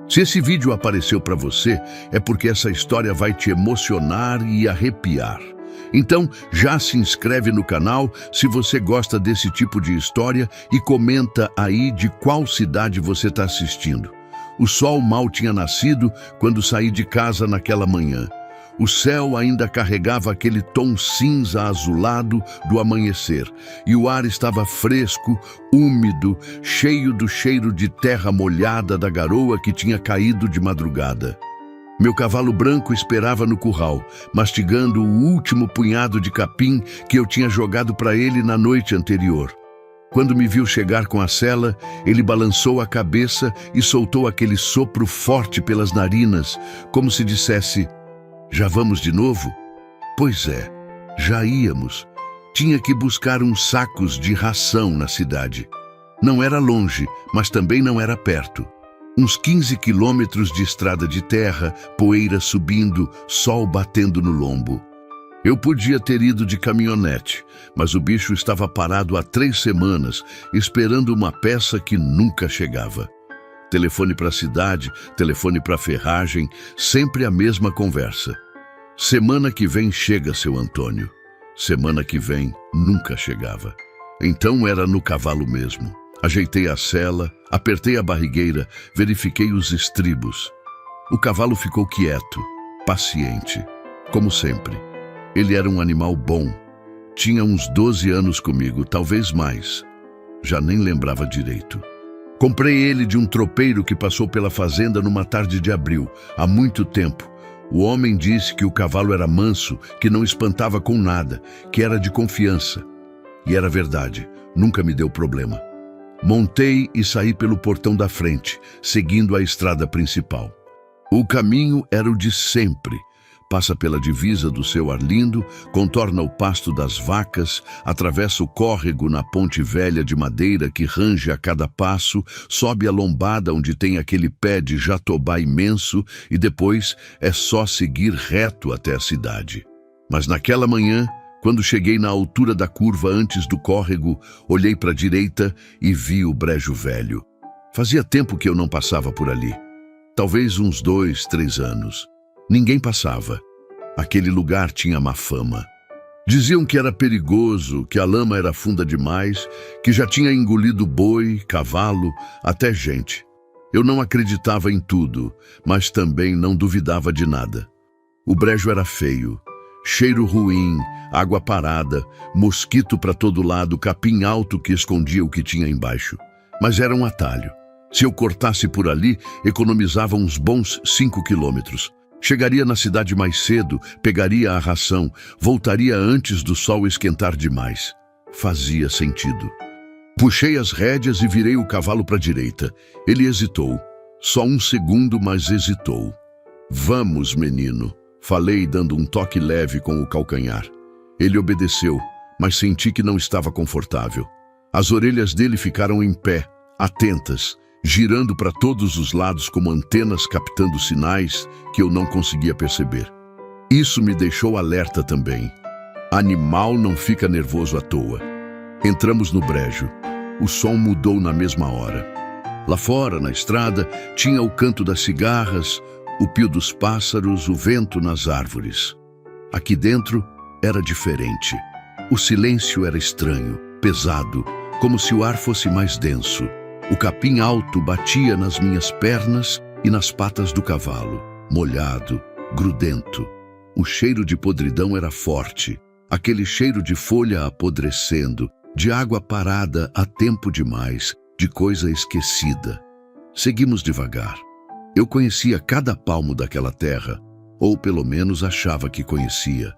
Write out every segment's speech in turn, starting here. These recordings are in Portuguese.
Se esse vídeo apareceu para você, é porque essa história vai te emocionar e arrepiar. Então, já se inscreve no canal se você gosta desse tipo de história e comenta aí de qual cidade você está assistindo. O sol mal tinha nascido quando saí de casa naquela manhã. O céu ainda carregava aquele tom cinza azulado do amanhecer, e o ar estava fresco, úmido, cheio do cheiro de terra molhada da garoa que tinha caído de madrugada. Meu cavalo branco esperava no curral, mastigando o último punhado de capim que eu tinha jogado para ele na noite anterior. Quando me viu chegar com a sela, ele balançou a cabeça e soltou aquele sopro forte pelas narinas, como se dissesse: "Já vamos de novo?" Pois é, já íamos. Tinha que buscar uns sacos de ração na cidade. Não era longe, mas também não era perto. Uns 15 quilômetros de estrada de terra, poeira subindo, sol batendo no lombo. Eu podia ter ido de caminhonete, mas o bicho estava parado há 3 semanas, esperando uma peça que nunca chegava. Telefone para a cidade, telefone para a ferragem, sempre a mesma conversa. Semana que vem chega, seu Antônio. Semana que vem nunca chegava. Então era no cavalo mesmo. Ajeitei a sela, apertei a barrigueira, verifiquei os estribos. O cavalo ficou quieto, paciente, como sempre. Ele era um animal bom. Tinha uns 12 anos comigo, talvez mais. Já nem lembrava direito. Comprei ele de um tropeiro que passou pela fazenda numa tarde de abril, há muito tempo. O homem disse que o cavalo era manso, que não espantava com nada, que era de confiança. E era verdade, nunca me deu problema. Montei e saí pelo portão da frente, seguindo a estrada principal. O caminho era o de sempre. Passa pela divisa do seu Arlindo, contorna o pasto das vacas, atravessa o córrego na ponte velha de madeira que range a cada passo, sobe a lombada onde tem aquele pé de jatobá imenso e depois é só seguir reto até a cidade. Mas naquela manhã, quando cheguei na altura da curva antes do córrego, olhei para a direita e vi o brejo velho. Fazia tempo que eu não passava por ali. Talvez uns 2, 3 anos. Ninguém passava. Aquele lugar tinha má fama. Diziam que era perigoso, que a lama era funda demais, que já tinha engolido boi, cavalo, até gente. Eu não acreditava em tudo, mas também não duvidava de nada. O brejo era feio. Cheiro ruim, água parada, mosquito para todo lado, capim alto que escondia o que tinha embaixo. Mas era um atalho. Se eu cortasse por ali, economizava uns bons 5 quilômetros. Chegaria na cidade mais cedo, pegaria a ração, voltaria antes do sol esquentar demais. Fazia sentido. Puxei as rédeas e virei o cavalo para a direita. Ele hesitou. Só um segundo, mas hesitou. "Vamos, menino", falei, dando um toque leve com o calcanhar. Ele obedeceu, mas senti que não estava confortável. As orelhas dele ficaram em pé, atentas, girando para todos os lados como antenas captando sinais que eu não conseguia perceber. Isso me deixou alerta também. Animal não fica nervoso à toa. Entramos no brejo. O som mudou na mesma hora. Lá fora, na estrada, tinha o canto das cigarras, o pio dos pássaros, o vento nas árvores. Aqui dentro era diferente. O silêncio era estranho, pesado, como se o ar fosse mais denso. O capim alto batia nas minhas pernas e nas patas do cavalo, molhado, grudento. O cheiro de podridão era forte, aquele cheiro de folha apodrecendo, de água parada há tempo demais, de coisa esquecida. Seguimos devagar. Eu conhecia cada palmo daquela terra, ou pelo menos achava que conhecia.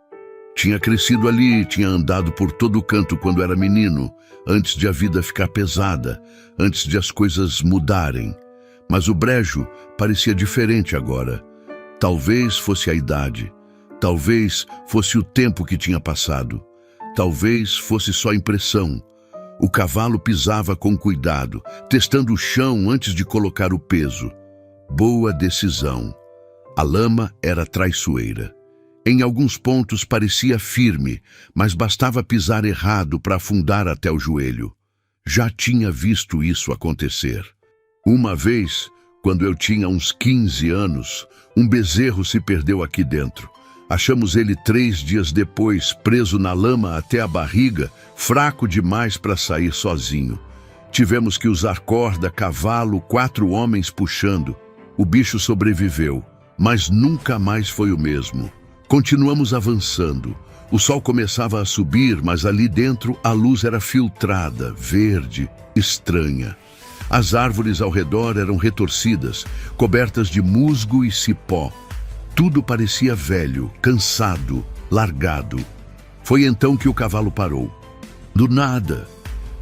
Tinha crescido ali, tinha andado por todo o canto quando era menino, antes de a vida ficar pesada, antes de as coisas mudarem. Mas o brejo parecia diferente agora. Talvez fosse a idade, talvez fosse o tempo que tinha passado, talvez fosse só impressão. O cavalo pisava com cuidado, testando o chão antes de colocar o peso. Boa decisão. A lama era traiçoeira. Em alguns pontos parecia firme, mas bastava pisar errado para afundar até o joelho. Já tinha visto isso acontecer. Uma vez, Quando eu tinha uns 15 anos, um bezerro se perdeu aqui dentro. Achamos ele 3 dias depois, preso na lama até a barriga, fraco demais para sair sozinho. Tivemos que usar corda, cavalo, 4 homens puxando. O bicho sobreviveu, mas nunca mais foi o mesmo. Continuamos avançando. O sol começava a subir, mas ali dentro a luz era filtrada, verde, estranha. As árvores ao redor eram retorcidas, cobertas de musgo e cipó. Tudo parecia velho, cansado, largado. Foi então que o cavalo parou. Do nada,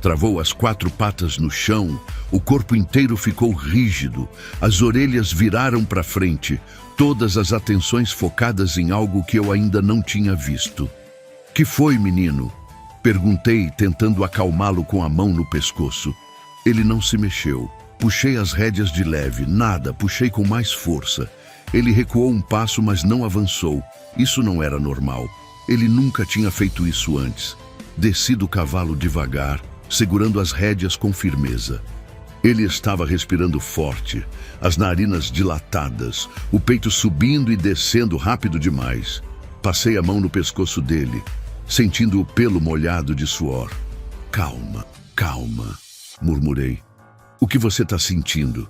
travou as 4 patas no chão, o corpo inteiro ficou rígido, as orelhas viraram para frente, todas as atenções focadas em algo que eu ainda não tinha visto. "Que foi, menino?" Perguntei, tentando acalmá-lo com a mão no pescoço. Ele não se mexeu. Puxei as rédeas de leve, nada, puxei com mais força. Ele recuou um passo, mas não avançou. Isso não era normal. Ele nunca tinha feito isso antes. Desci do cavalo devagar, segurando as rédeas com firmeza. Ele estava respirando forte, as narinas dilatadas, o peito subindo e descendo rápido demais. Passei a mão no pescoço dele, sentindo o pelo molhado de suor. "Calma, calma", murmurei. "O que você está sentindo?"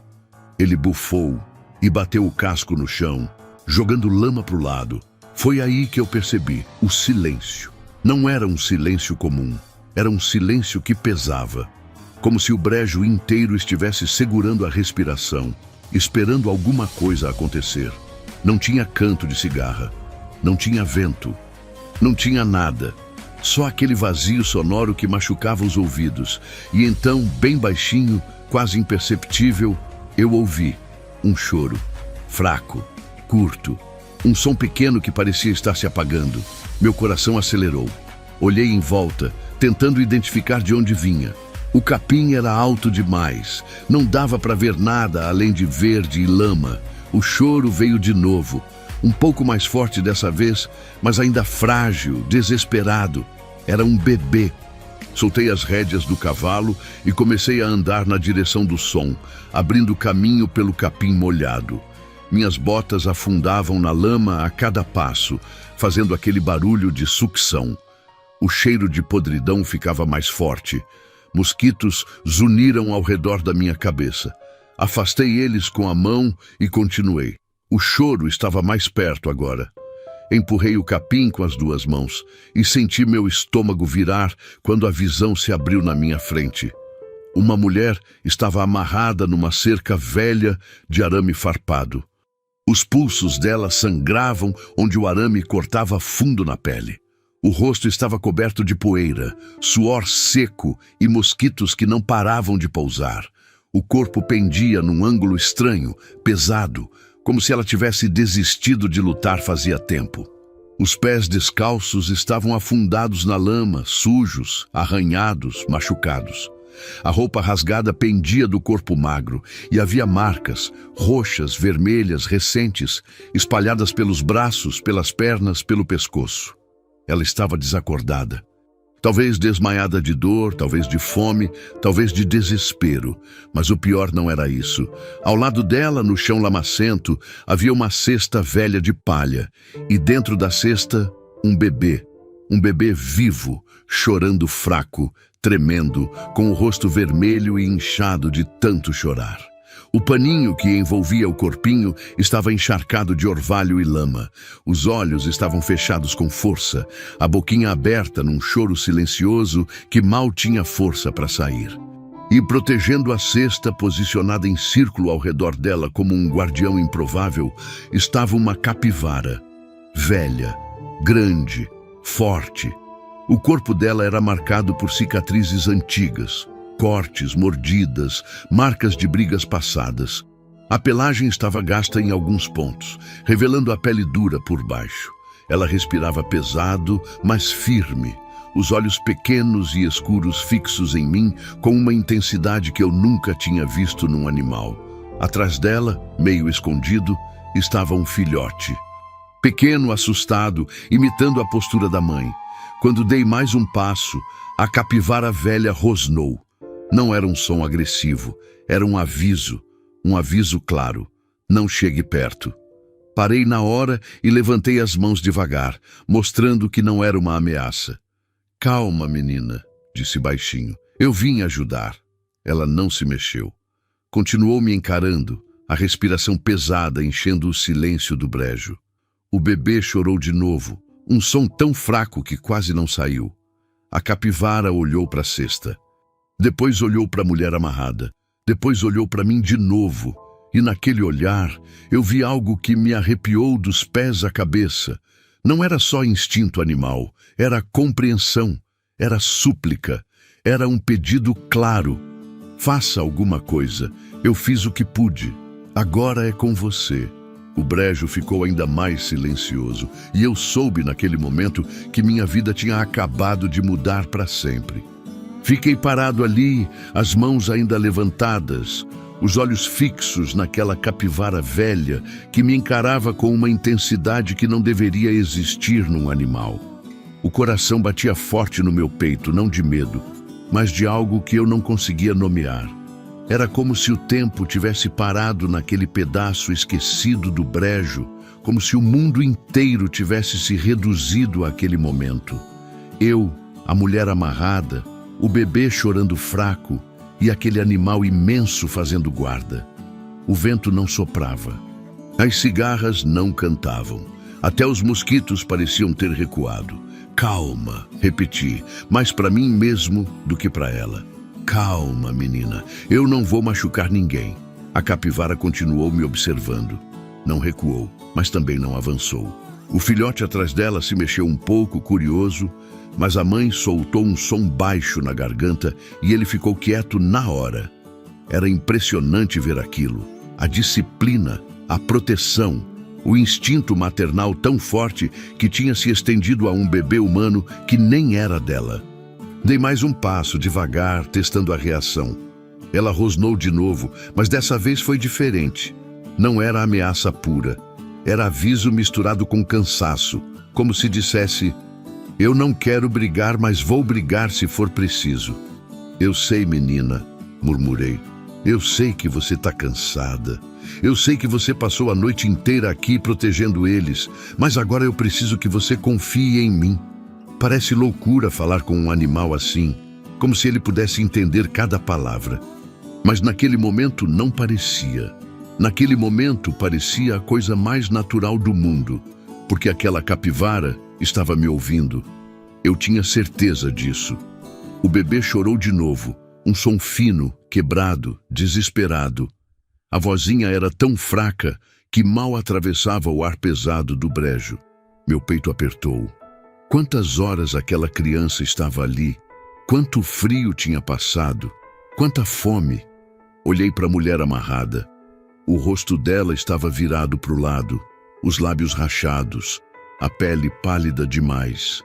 Ele bufou e bateu o casco no chão, jogando lama para o lado. Foi aí que eu percebi o silêncio. Não era um silêncio comum, era um silêncio que pesava, como se o brejo inteiro estivesse segurando a respiração, esperando alguma coisa acontecer. Não tinha canto de cigarra, não tinha vento, não tinha nada, só aquele vazio sonoro que machucava os ouvidos. E então, bem baixinho, quase imperceptível, eu ouvi um choro, fraco, curto, um som pequeno que parecia estar se apagando. Meu coração acelerou. Olhei em volta, tentando identificar de onde vinha. O capim era alto demais, não dava para ver nada além de verde e lama. O choro veio de novo, um pouco mais forte dessa vez, mas ainda frágil, desesperado. Era um bebê. Soltei as rédeas do cavalo e comecei a andar na direção do som, abrindo caminho pelo capim molhado. Minhas botas afundavam na lama a cada passo, fazendo aquele barulho de sucção. O cheiro de podridão ficava mais forte. Mosquitos zuniram ao redor da minha cabeça. Afastei eles com a mão e continuei. O choro estava mais perto agora. Empurrei o capim com as 2 mãos e senti meu estômago virar quando a visão se abriu na minha frente. Uma mulher estava amarrada numa cerca velha de arame farpado. Os pulsos dela sangravam onde o arame cortava fundo na pele. O rosto estava coberto de poeira, suor seco e mosquitos que não paravam de pousar. O corpo pendia num ângulo estranho, pesado, como se ela tivesse desistido de lutar fazia tempo. Os pés descalços estavam afundados na lama, sujos, arranhados, machucados. A roupa rasgada pendia do corpo magro e havia marcas, roxas, vermelhas, recentes, espalhadas pelos braços, pelas pernas, pelo pescoço. Ela estava desacordada. Talvez desmaiada de dor, talvez de fome, talvez de desespero. Mas o pior não era isso. Ao lado dela, no chão lamacento, havia uma cesta velha de palha. E dentro da cesta, um bebê. Um bebê vivo, chorando fraco, tremendo, com o rosto vermelho e inchado de tanto chorar. O paninho que envolvia o corpinho estava encharcado de orvalho e lama. Os olhos estavam fechados com força, a boquinha aberta num choro silencioso que mal tinha força para sair. E protegendo a cesta, posicionada em círculo ao redor dela como um guardião improvável, estava uma capivara. Velha, grande, forte. O corpo dela era marcado por cicatrizes antigas. Cortes, mordidas, marcas de brigas passadas. A pelagem estava gasta em alguns pontos, revelando a pele dura por baixo. Ela respirava pesado, mas firme, os olhos pequenos e escuros fixos em mim com uma intensidade que eu nunca tinha visto num animal. Atrás dela, meio escondido, estava um filhote. Pequeno, assustado, imitando a postura da mãe. Quando dei mais um passo, a capivara velha rosnou. Não era um som agressivo, era um aviso, Um aviso claro: não chegue perto. Parei na hora e levantei as mãos devagar, mostrando que não era uma ameaça. Calma, menina, disse baixinho. Eu vim ajudar. Ela não se mexeu. Continuou me encarando, a respiração pesada enchendo o silêncio do brejo. O bebê chorou de novo, um som tão fraco que quase não saiu. A capivara olhou para a cesta. Depois olhou para a mulher amarrada. Depois olhou para mim de novo. E naquele olhar, eu vi algo que me arrepiou dos pés à cabeça. Não era só instinto animal, era compreensão, era súplica, era um pedido claro. Faça alguma coisa, eu fiz o que pude, agora é com você. O brejo ficou ainda mais silencioso, e eu soube naquele momento que minha vida tinha acabado de mudar para sempre. Fiquei parado ali, as mãos ainda levantadas, os olhos fixos naquela capivara velha que me encarava com uma intensidade que não deveria existir num animal. O coração batia forte no meu peito, não de medo, mas de algo que eu não conseguia nomear. Era como se o tempo tivesse parado naquele pedaço esquecido do brejo, como se o mundo inteiro tivesse se reduzido àquele momento. Eu, a mulher amarrada, o bebê chorando fraco, e aquele animal imenso fazendo guarda. O vento não soprava. As cigarras não cantavam. Até os mosquitos pareciam ter recuado. Calma, repeti, mais para mim mesmo do que para ela. Calma, menina, eu não vou machucar ninguém. A capivara continuou me observando. Não recuou, mas também não avançou. O filhote atrás dela se mexeu um pouco, curioso, mas a mãe soltou um som baixo na garganta e ele ficou quieto na hora. Era impressionante ver aquilo. A disciplina, a proteção, o instinto maternal tão forte que tinha se estendido a um bebê humano que nem era dela. Dei mais um passo, devagar, testando a reação. Ela rosnou de novo, mas dessa vez foi diferente. Não era ameaça pura. Era aviso misturado com cansaço, como se dissesse: eu não quero brigar, mas vou brigar se for preciso. Eu sei, menina, murmurei. Eu sei que você está cansada. Eu sei que você passou a noite inteira aqui protegendo eles, mas agora eu preciso que você confie em mim. Parece loucura falar com um animal assim, como se ele pudesse entender cada palavra. Mas naquele momento não parecia. Naquele momento parecia a coisa mais natural do mundo, porque aquela capivara estava me ouvindo. Eu tinha certeza disso. O bebê chorou de novo, um som fino, quebrado, desesperado. A vozinha era tão fraca que mal atravessava o ar pesado do brejo. Meu peito apertou. Quantas horas aquela criança estava ali? Quanto frio tinha passado? Quanta fome? Olhei para a mulher amarrada. O rosto dela estava virado para o lado, os lábios rachados, a pele pálida demais.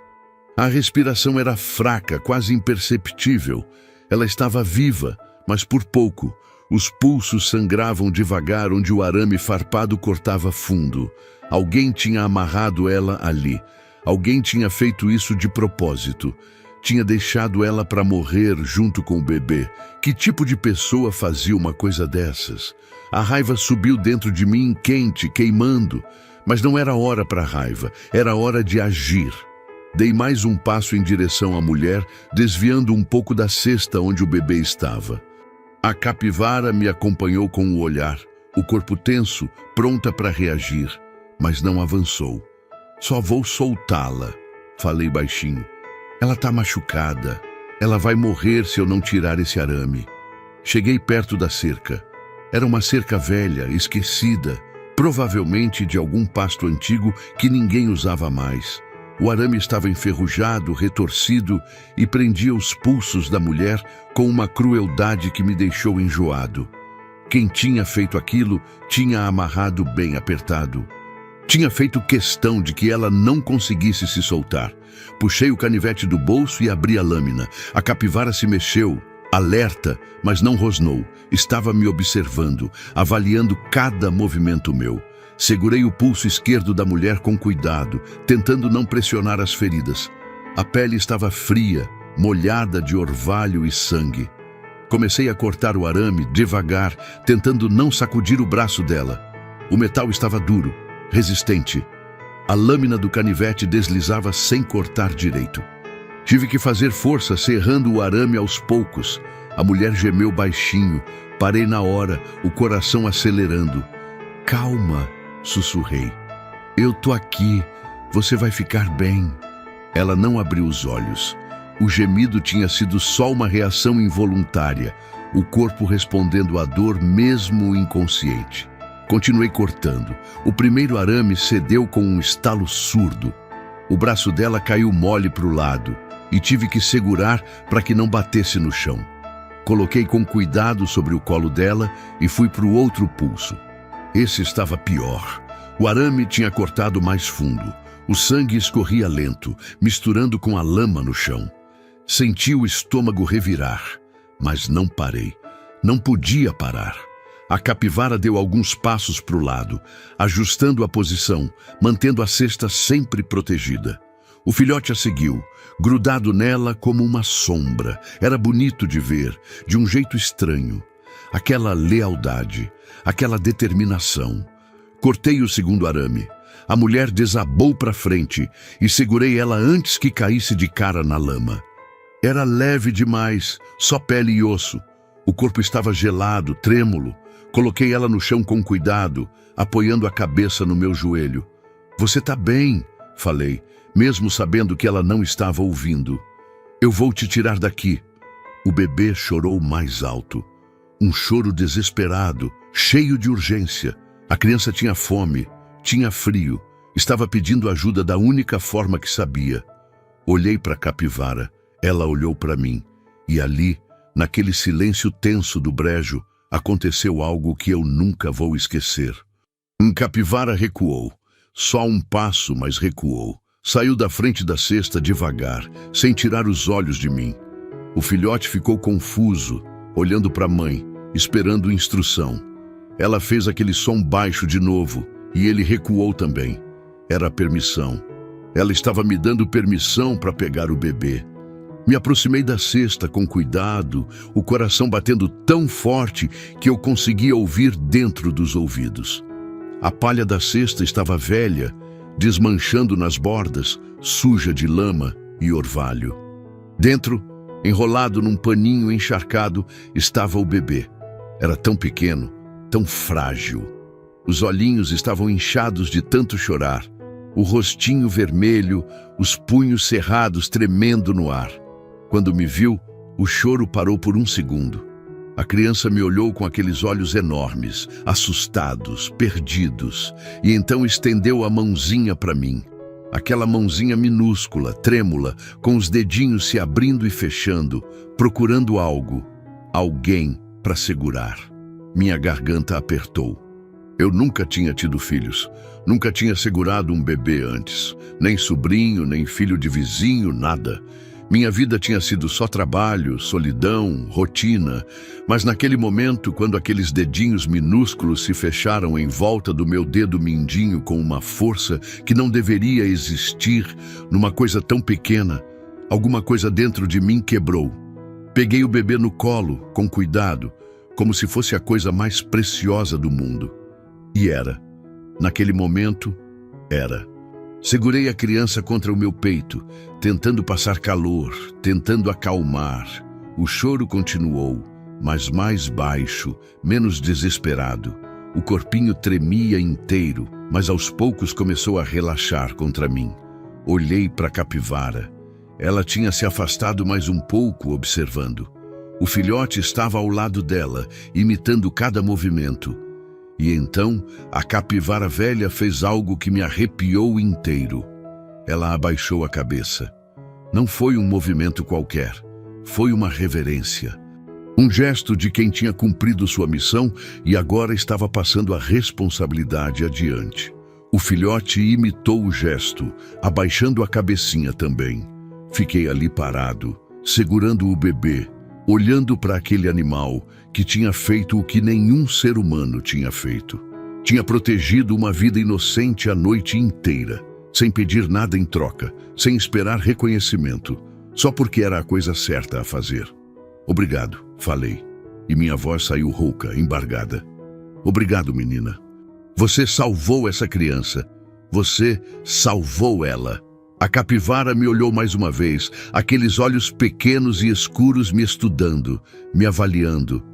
A respiração era fraca, quase imperceptível. Ela estava viva, mas por pouco. Os pulsos sangravam devagar onde o arame farpado cortava fundo. Alguém tinha amarrado ela ali. Alguém tinha feito isso de propósito. Tinha deixado ela para morrer junto com o bebê. Que tipo de pessoa fazia uma coisa dessas? A raiva subiu dentro de mim, quente, queimando. Mas não era hora para raiva, era hora de agir. Dei mais um passo em direção à mulher, desviando um pouco da cesta onde o bebê estava. A capivara me acompanhou com o olhar, o corpo tenso, pronta para reagir, mas não avançou. Só vou soltá-la, falei baixinho. Ela está machucada. Ela vai morrer se eu não tirar esse arame. Cheguei perto da cerca. Era uma cerca velha, esquecida, provavelmente de algum pasto antigo que ninguém usava mais. O arame estava enferrujado, retorcido e prendia os pulsos da mulher com uma crueldade que me deixou enjoado. Quem tinha feito aquilo tinha amarrado bem apertado. Tinha feito questão de que ela não conseguisse se soltar. Puxei o canivete do bolso e abri a lâmina. A capivara se mexeu, alerta, mas não rosnou. Estava me observando, avaliando cada movimento meu. Segurei o pulso esquerdo da mulher com cuidado, tentando não pressionar as feridas. A pele estava fria, molhada de orvalho e sangue. Comecei a cortar o arame devagar, tentando não sacudir o braço dela. O metal estava duro, resistente. A lâmina do canivete deslizava sem cortar direito. Tive que fazer força, serrando o arame aos poucos. A mulher gemeu baixinho. Parei na hora, o coração acelerando. Calma, sussurrei. Eu tô aqui, você vai ficar bem. Ela não abriu os olhos. O gemido tinha sido só uma reação involuntária, o corpo respondendo à dor mesmo inconsciente. Continuei cortando. O primeiro arame cedeu com um estalo surdo. O braço dela caiu mole para o lado e tive que segurar para que não batesse no chão. Coloquei com cuidado sobre o colo dela e fui para o outro pulso. Esse estava pior. O arame tinha cortado mais fundo. O sangue escorria lento, misturando com a lama no chão. Senti o estômago revirar, mas não parei. Não podia parar. A capivara deu alguns passos para o lado, ajustando a posição, mantendo a cesta sempre protegida. O filhote a seguiu, grudado nela como uma sombra. Era bonito de ver, de um jeito estranho. Aquela lealdade, aquela determinação. Cortei o segundo arame. A mulher desabou para frente e segurei ela antes que caísse de cara na lama. Era leve demais, só pele e osso. O corpo estava gelado, trêmulo. Coloquei ela no chão com cuidado, apoiando a cabeça no meu joelho. Você tá bem, falei, mesmo sabendo que ela não estava ouvindo. Eu vou te tirar daqui. O bebê chorou mais alto. Um choro desesperado, cheio de urgência. A criança tinha fome, tinha frio, estava pedindo ajuda da única forma que sabia. Olhei para a capivara, ela olhou para mim, e ali, naquele silêncio tenso do brejo, aconteceu algo que eu nunca vou esquecer. Capivara recuou, só um passo, mas recuou. Saiu da frente da cesta devagar, sem tirar os olhos de mim. O filhote ficou confuso, olhando para a mãe, esperando instrução. Ela fez aquele som baixo de novo, e ele recuou também. Era a permissão. Ela estava me dando permissão para pegar o bebê. Me aproximei da cesta com cuidado, o coração batendo tão forte que eu conseguia ouvir dentro dos ouvidos. A palha da cesta estava velha, desmanchando nas bordas, suja de lama e orvalho. Dentro, enrolado num paninho encharcado, estava o bebê. Era tão pequeno, tão frágil. Os olhinhos estavam inchados de tanto chorar, o rostinho vermelho, os punhos cerrados tremendo no ar. Quando me viu, o choro parou por um segundo. A criança me olhou com aqueles olhos enormes, assustados, perdidos, e então estendeu a mãozinha para mim. Aquela mãozinha minúscula, trêmula, com os dedinhos se abrindo e fechando, procurando algo, alguém para segurar. Minha garganta apertou. Eu nunca tinha tido filhos, nunca tinha segurado um bebê antes, nem sobrinho, nem filho de vizinho, nada. Minha vida tinha sido só trabalho, solidão, rotina, mas naquele momento, quando aqueles dedinhos minúsculos se fecharam em volta do meu dedo mindinho com uma força que não deveria existir numa coisa tão pequena, alguma coisa dentro de mim quebrou. Peguei o bebê no colo, com cuidado, como se fosse a coisa mais preciosa do mundo. E era. Naquele momento, era. Segurei a criança contra o meu peito, tentando passar calor, tentando acalmar. O choro continuou, mas mais baixo, menos desesperado. O corpinho tremia inteiro, mas aos poucos começou a relaxar contra mim. Olhei para a capivara. Ela tinha se afastado mais um pouco, observando. O filhote estava ao lado dela, imitando cada movimento. E então, a capivara velha fez algo que me arrepiou inteiro. Ela abaixou a cabeça. Não foi um movimento qualquer, foi uma reverência. Um gesto de quem tinha cumprido sua missão e agora estava passando a responsabilidade adiante. O filhote imitou o gesto, abaixando a cabecinha também. Fiquei ali parado, segurando o bebê, olhando para aquele animal que tinha feito o que nenhum ser humano tinha feito. Tinha protegido uma vida inocente a noite inteira, sem pedir nada em troca, sem esperar reconhecimento, só porque era a coisa certa a fazer. Obrigado, falei, e minha voz saiu rouca, embargada. Obrigado, menina. Você salvou essa criança. Você salvou ela. A capivara me olhou mais uma vez, aqueles olhos pequenos e escuros me estudando, me avaliando.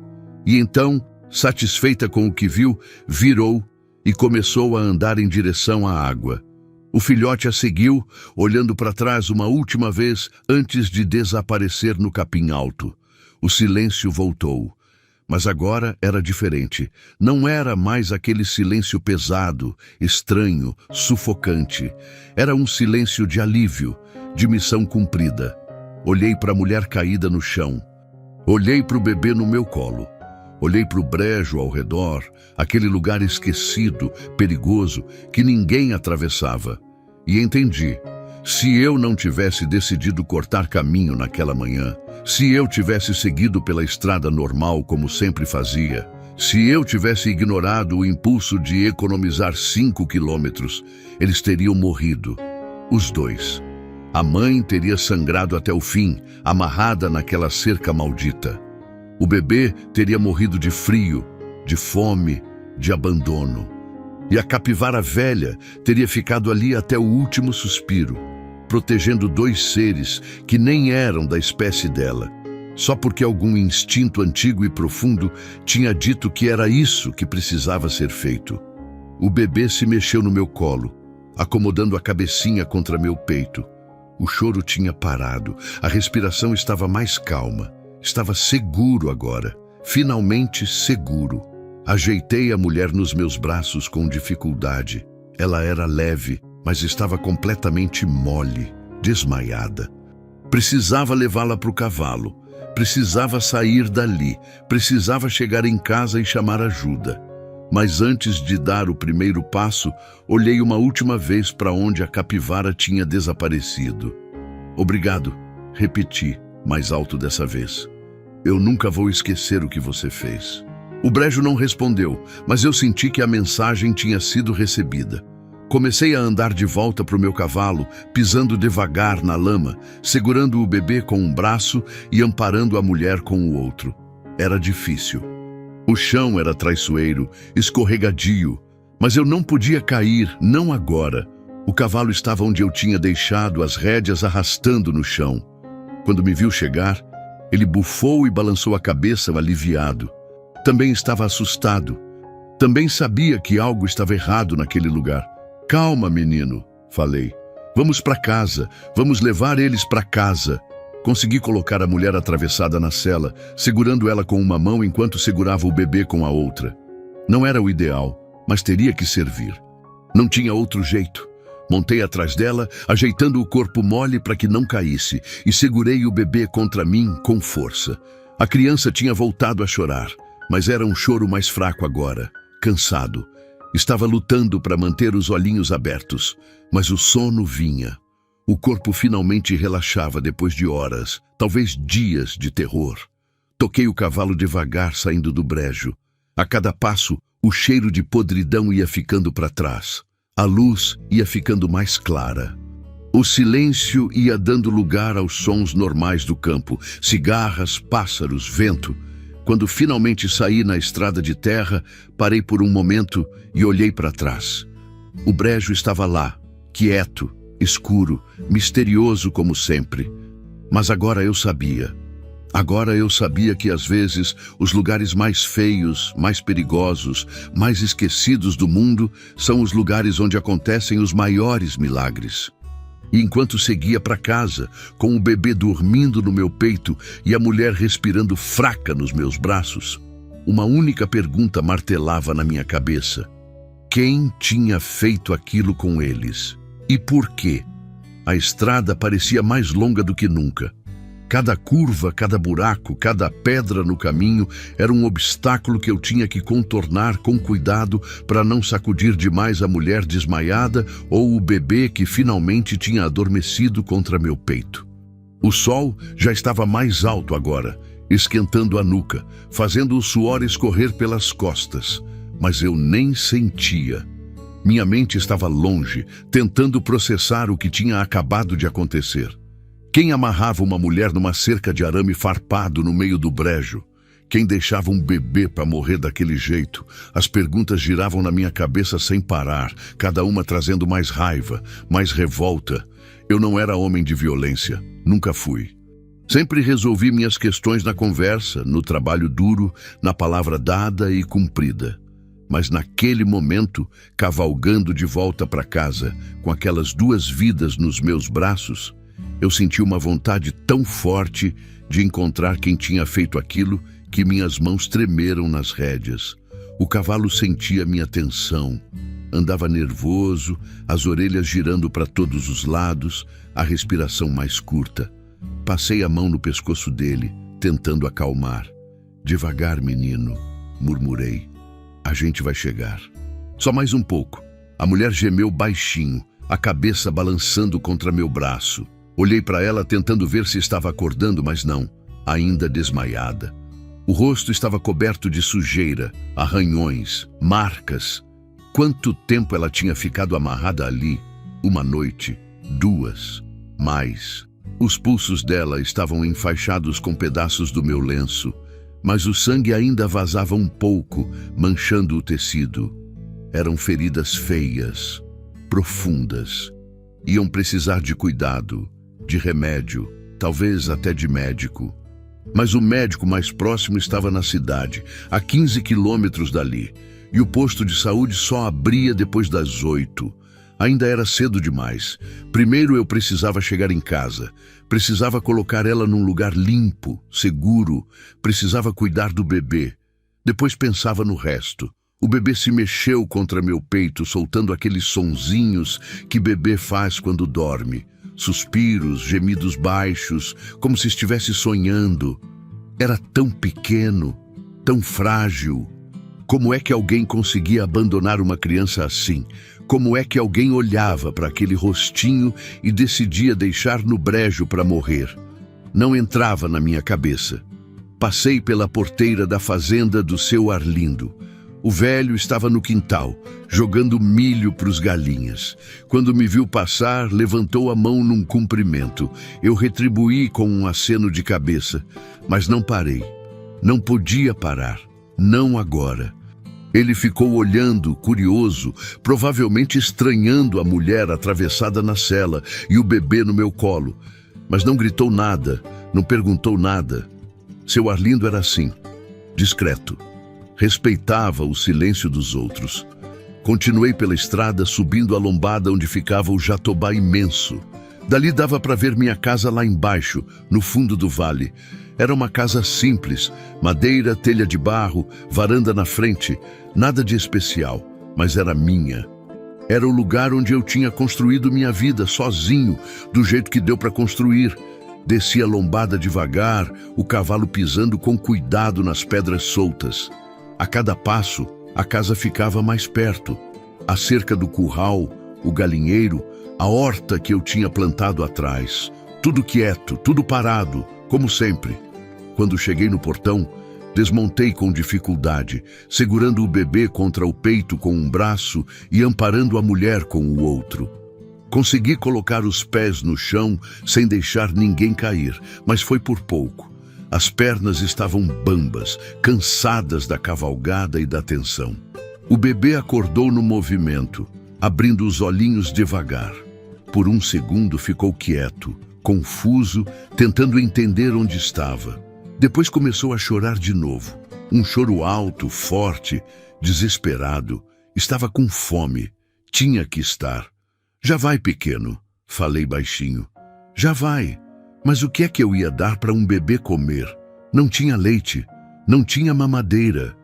E então, satisfeita com o que viu, virou e começou a andar em direção à água. O filhote a seguiu, olhando para trás uma última vez antes de desaparecer no capim alto. O silêncio voltou. Mas agora era diferente. Não era mais aquele silêncio pesado, estranho, sufocante. Era um silêncio de alívio, de missão cumprida. Olhei para a mulher caída no chão. Olhei para o bebê no meu colo. Olhei para o brejo ao redor, aquele lugar esquecido, perigoso, que ninguém atravessava. E entendi. Se eu não tivesse decidido cortar caminho naquela manhã, se eu tivesse seguido pela estrada normal como sempre fazia, se eu tivesse ignorado o impulso de economizar 5 quilômetros, eles teriam morrido. Os dois. A mãe teria sangrado até o fim, amarrada naquela cerca maldita. O bebê teria morrido de frio, de fome, de abandono. E a capivara velha teria ficado ali até o último suspiro, protegendo dois seres que nem eram da espécie dela, só porque algum instinto antigo e profundo tinha dito que era isso que precisava ser feito. O bebê se mexeu no meu colo, acomodando a cabecinha contra meu peito. O choro tinha parado, a respiração estava mais calma. Estava seguro agora, finalmente seguro. Ajeitei a mulher nos meus braços com dificuldade. Ela era leve, mas estava completamente mole, desmaiada. Precisava levá-la para o cavalo. Precisava sair dali. Precisava chegar em casa e chamar ajuda. Mas antes de dar o primeiro passo, olhei uma última vez para onde a capivara tinha desaparecido. Obrigado, repeti, mais alto dessa vez. Eu nunca vou esquecer o que você fez. O brejo não respondeu, mas eu senti que a mensagem tinha sido recebida. Comecei a andar de volta para o meu cavalo, pisando devagar na lama, segurando o bebê com um braço e amparando a mulher com o outro. Era difícil. O chão era traiçoeiro, escorregadio, mas eu não podia cair, não agora. O cavalo estava onde eu tinha deixado as rédeas arrastando no chão. Quando me viu chegar, ele bufou e balançou a cabeça aliviado. Também estava assustado. Também sabia que algo estava errado naquele lugar. Calma, menino, falei. Vamos para casa, vamos levar eles para casa. Consegui colocar a mulher atravessada na sela, segurando ela com uma mão enquanto segurava o bebê com a outra. Não era o ideal, mas teria que servir. Não tinha outro jeito. Montei atrás dela, ajeitando o corpo mole para que não caísse, e segurei o bebê contra mim com força. A criança tinha voltado a chorar, mas era um choro mais fraco agora, cansado. Estava lutando para manter os olhinhos abertos, mas o sono vinha. O corpo finalmente relaxava depois de horas, talvez dias de terror. Toquei o cavalo devagar saindo do brejo. A cada passo, o cheiro de podridão ia ficando para trás. A luz ia ficando mais clara. O silêncio ia dando lugar aos sons normais do campo, cigarras, pássaros, vento. Quando finalmente saí na estrada de terra, parei por um momento e olhei para trás. O brejo estava lá, quieto, escuro, misterioso como sempre. Mas agora eu sabia. Agora eu sabia que às vezes os lugares mais feios, mais perigosos, mais esquecidos do mundo são os lugares onde acontecem os maiores milagres. E enquanto seguia para casa, com o bebê dormindo no meu peito e a mulher respirando fraca nos meus braços, uma única pergunta martelava na minha cabeça. Quem tinha feito aquilo com eles? E por quê? A estrada parecia mais longa do que nunca. Cada curva, cada buraco, cada pedra no caminho era um obstáculo que eu tinha que contornar com cuidado para não sacudir demais a mulher desmaiada ou o bebê que finalmente tinha adormecido contra meu peito. O sol já estava mais alto agora, esquentando a nuca, fazendo o suor escorrer pelas costas, mas eu nem sentia. Minha mente estava longe, tentando processar o que tinha acabado de acontecer. Quem amarrava uma mulher numa cerca de arame farpado no meio do brejo? Quem deixava um bebê para morrer daquele jeito? As perguntas giravam na minha cabeça sem parar, cada uma trazendo mais raiva, mais revolta. Eu não era homem de violência, nunca fui. Sempre resolvi minhas questões na conversa, no trabalho duro, na palavra dada e cumprida. Mas naquele momento, cavalgando de volta para casa, com aquelas 2 vidas nos meus braços, eu senti uma vontade tão forte de encontrar quem tinha feito aquilo que minhas mãos tremeram nas rédeas. O cavalo sentia minha tensão. Andava nervoso, as orelhas girando para todos os lados, a respiração mais curta. Passei a mão no pescoço dele, tentando acalmar. "Devagar, menino", murmurei. "A gente vai chegar." "Só mais um pouco." A mulher gemeu baixinho, a cabeça balançando contra meu braço. Olhei para ela tentando ver se estava acordando, mas não, ainda desmaiada. O rosto estava coberto de sujeira, arranhões, marcas. Quanto tempo ela tinha ficado amarrada ali? 1 noite, 2, mais. Os pulsos dela estavam enfaixados com pedaços do meu lenço, mas o sangue ainda vazava um pouco, manchando o tecido. Eram feridas feias, profundas. Iam precisar de cuidado, de remédio, talvez até de médico. Mas o médico mais próximo estava na cidade, a 15 quilômetros dali, e o posto de saúde só abria depois das 8. Ainda era cedo demais. Primeiro eu precisava chegar em casa. Precisava colocar ela num lugar limpo, seguro. Precisava cuidar do bebê. Depois pensava no resto. O bebê se mexeu contra meu peito, soltando aqueles sonzinhos que bebê faz quando dorme. Suspiros, gemidos baixos, como se estivesse sonhando. Era tão pequeno, tão frágil. Como é que alguém conseguia abandonar uma criança assim? Como é que alguém olhava para aquele rostinho e decidia deixar no brejo para morrer? Não entrava na minha cabeça. Passei pela porteira da fazenda do seu Arlindo. O velho estava no quintal, jogando milho para os galinhas. Quando me viu passar, levantou a mão num cumprimento. Eu retribuí com um aceno de cabeça, mas não parei. Não podia parar. Não agora. Ele ficou olhando, curioso, provavelmente estranhando a mulher atravessada na cela e o bebê no meu colo. Mas não gritou nada, não perguntou nada. Seu Arlindo era assim, discreto. Respeitava o silêncio dos outros. Continuei pela estrada, subindo a lombada onde ficava o jatobá imenso. Dali dava para ver minha casa lá embaixo, no fundo do vale. Era uma casa simples, madeira, telha de barro, varanda na frente, nada de especial, mas era minha. Era o lugar onde eu tinha construído minha vida, sozinho, do jeito que deu para construir. Desci a lombada devagar, o cavalo pisando com cuidado nas pedras soltas. A cada passo, a casa ficava mais perto. A cerca do curral, o galinheiro, a horta que eu tinha plantado atrás. Tudo quieto, tudo parado, como sempre. Quando cheguei no portão, desmontei com dificuldade, segurando o bebê contra o peito com um braço e amparando a mulher com o outro. Consegui colocar os pés no chão sem deixar ninguém cair, mas foi por pouco. As pernas estavam bambas, cansadas da cavalgada e da tensão. O bebê acordou no movimento, abrindo os olhinhos devagar. Por um segundo ficou quieto, confuso, tentando entender onde estava. Depois começou a chorar de novo. Um choro alto, forte, desesperado. Estava com fome. Tinha que estar. "Já vai, pequeno", falei baixinho. "Já vai." Mas o que é que eu ia dar para um bebê comer? Não tinha leite, não tinha mamadeira,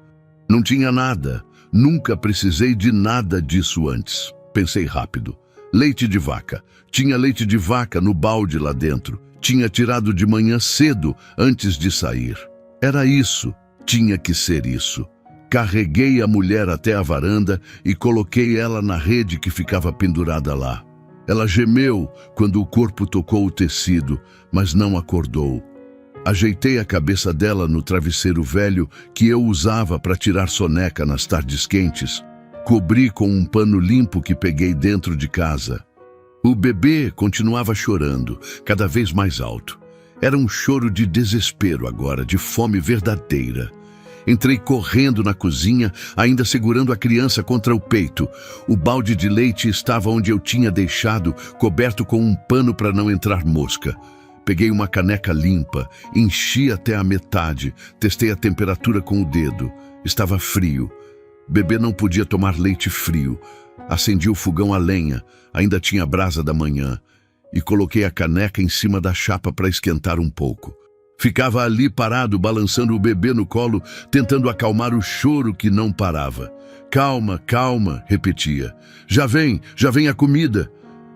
não tinha nada. Nunca precisei de nada disso antes. Pensei rápido. Leite de vaca. Tinha leite de vaca no balde lá dentro. Tinha tirado de manhã cedo, antes de sair. Era isso. Tinha que ser isso. Carreguei a mulher até a varanda e coloquei ela na rede que ficava pendurada lá. Ela gemeu quando o corpo tocou o tecido, mas não acordou. Ajeitei a cabeça dela no travesseiro velho que eu usava para tirar soneca nas tardes quentes. Cobri com um pano limpo que peguei dentro de casa. O bebê continuava chorando, cada vez mais alto. Era um choro de desespero agora, de fome verdadeira. Entrei correndo na cozinha, ainda segurando a criança contra o peito. O balde de leite estava onde eu tinha deixado, coberto com um pano para não entrar mosca. Peguei uma caneca limpa, enchi até a metade, testei a temperatura com o dedo. Estava frio. Bebê não podia tomar leite frio. Acendi o fogão a lenha, ainda tinha brasa da manhã, e coloquei a caneca em cima da chapa para esquentar um pouco. Ficava ali parado, balançando o bebê no colo, tentando acalmar o choro que não parava. Calma, calma, repetia. Já vem a comida.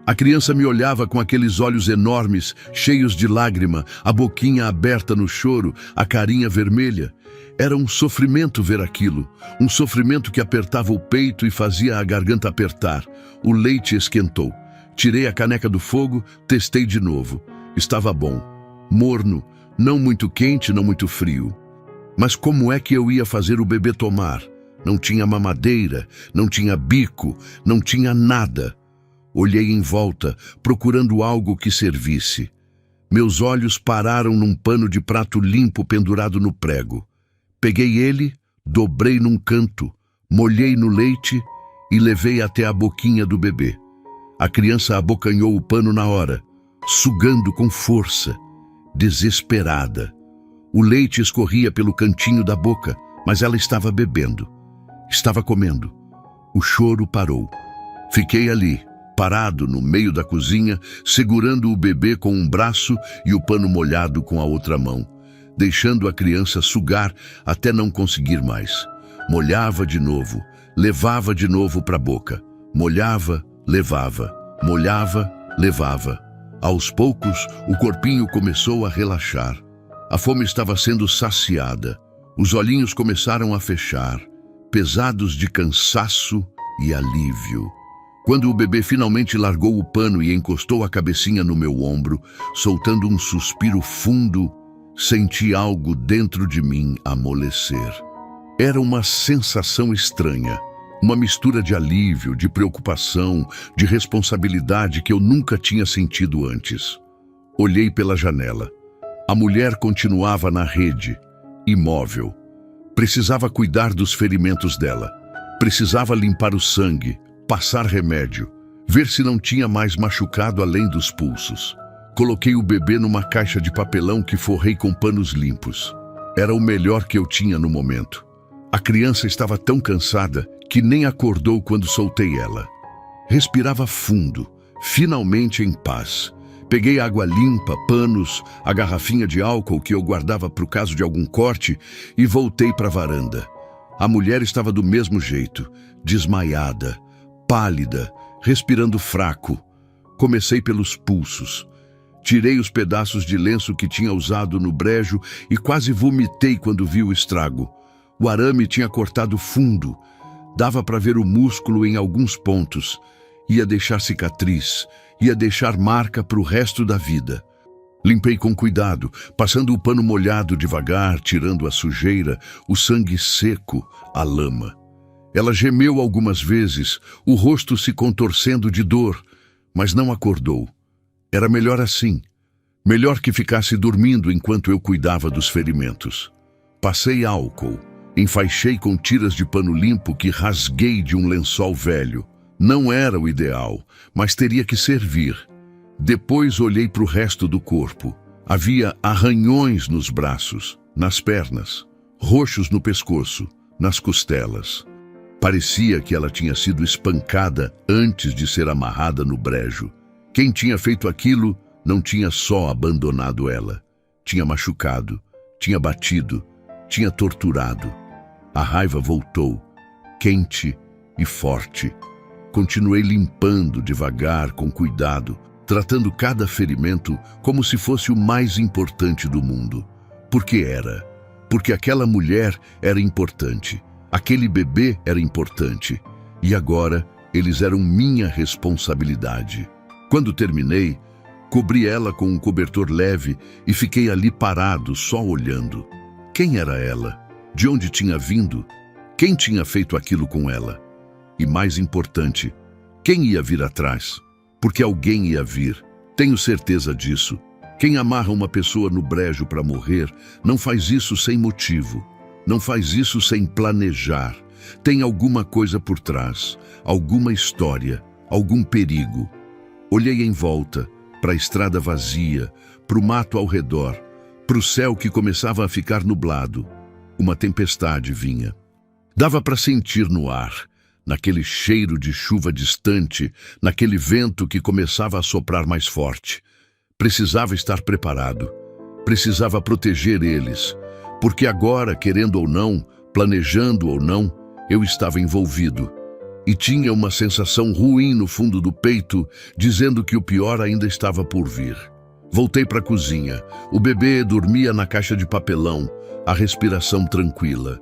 A criança me olhava com aqueles olhos enormes, cheios de lágrima, a boquinha aberta no choro, a carinha vermelha. Era um sofrimento ver aquilo, um sofrimento que apertava o peito e fazia a garganta apertar. O leite esquentou. Tirei a caneca do fogo, testei de novo. Estava bom. Morno, não muito quente, não muito frio. Mas como é que eu ia fazer o bebê tomar? Não tinha mamadeira, não tinha bico, não tinha nada. Olhei em volta, procurando algo que servisse. Meus olhos pararam num pano de prato limpo pendurado no prego. Peguei ele, dobrei num canto, molhei no leite e levei até a boquinha do bebê. A criança abocanhou o pano na hora, sugando com força, desesperada. O leite escorria pelo cantinho da boca, mas ela estava bebendo. Estava comendo. O choro parou. Fiquei ali, parado no meio da cozinha, segurando o bebê com um braço e o pano molhado com a outra mão, deixando a criança sugar até não conseguir mais. Molhava de novo, levava de novo para a boca. Molhava, levava, molhava, levava. Aos poucos, o corpinho começou a relaxar. A fome estava sendo saciada. Os olhinhos começaram a fechar, pesados de cansaço e alívio. Quando o bebê finalmente largou o pano e encostou a cabecinha no meu ombro, soltando um suspiro fundo, senti algo dentro de mim amolecer. Era uma sensação estranha, uma mistura de alívio, de preocupação, de responsabilidade que eu nunca tinha sentido antes. Olhei pela janela. A mulher continuava na rede, imóvel. Precisava cuidar dos ferimentos dela. Precisava limpar o sangue, passar remédio, ver se não tinha mais machucado além dos pulsos. Coloquei o bebê numa caixa de papelão que forrei com panos limpos. Era o melhor que eu tinha no momento. A criança estava tão cansada que nem acordou quando soltei ela. Respirava fundo, finalmente em paz. Peguei água limpa, panos, a garrafinha de álcool que eu guardava para o caso de algum corte e voltei para a varanda. A mulher estava do mesmo jeito, desmaiada, pálida, respirando fraco. Comecei pelos pulsos. Tirei os pedaços de lenço que tinha usado no brejo e quase vomitei quando vi o estrago. O arame tinha cortado fundo. Dava para ver o músculo em alguns pontos. Ia deixar cicatriz, ia deixar marca para o resto da vida. Limpei com cuidado, passando o pano molhado devagar, tirando a sujeira, o sangue seco, a lama. Ela gemeu algumas vezes, o rosto se contorcendo de dor, mas não acordou. Era melhor assim. Melhor que ficasse dormindo enquanto eu cuidava dos ferimentos. Passei álcool. Enfaixei com tiras de pano limpo que rasguei de um lençol velho. Não era o ideal, mas teria que servir. Depois olhei para o resto do corpo. Havia arranhões nos braços, nas pernas, roxos no pescoço, nas costelas. Parecia que ela tinha sido espancada antes de ser amarrada no brejo. Quem tinha feito aquilo não tinha só abandonado ela. Tinha machucado, tinha batido, tinha torturado. A raiva voltou, quente e forte. Continuei limpando devagar, com cuidado, tratando cada ferimento como se fosse o mais importante do mundo. Porque era. Porque aquela mulher era importante. Aquele bebê era importante. E agora eles eram minha responsabilidade. Quando terminei, cobri ela com um cobertor leve e fiquei ali parado, só olhando. Quem era ela? De onde tinha vindo? Quem tinha feito aquilo com ela? E mais importante, quem ia vir atrás? Porque alguém ia vir. Tenho certeza disso. Quem amarra uma pessoa no brejo para morrer não faz isso sem motivo, não faz isso sem planejar. Tem alguma coisa por trás, alguma história, algum perigo. Olhei em volta, para a estrada vazia, para o mato ao redor, para o céu que começava a ficar nublado. Uma tempestade vinha. Dava para sentir no ar, naquele cheiro de chuva distante, naquele vento que começava a soprar mais forte. Precisava estar preparado, precisava proteger eles, porque agora, querendo ou não, planejando ou não, eu estava envolvido. E tinha uma sensação ruim no fundo do peito, dizendo que o pior ainda estava por vir. Voltei para a cozinha. O bebê dormia na caixa de papelão, a respiração tranquila.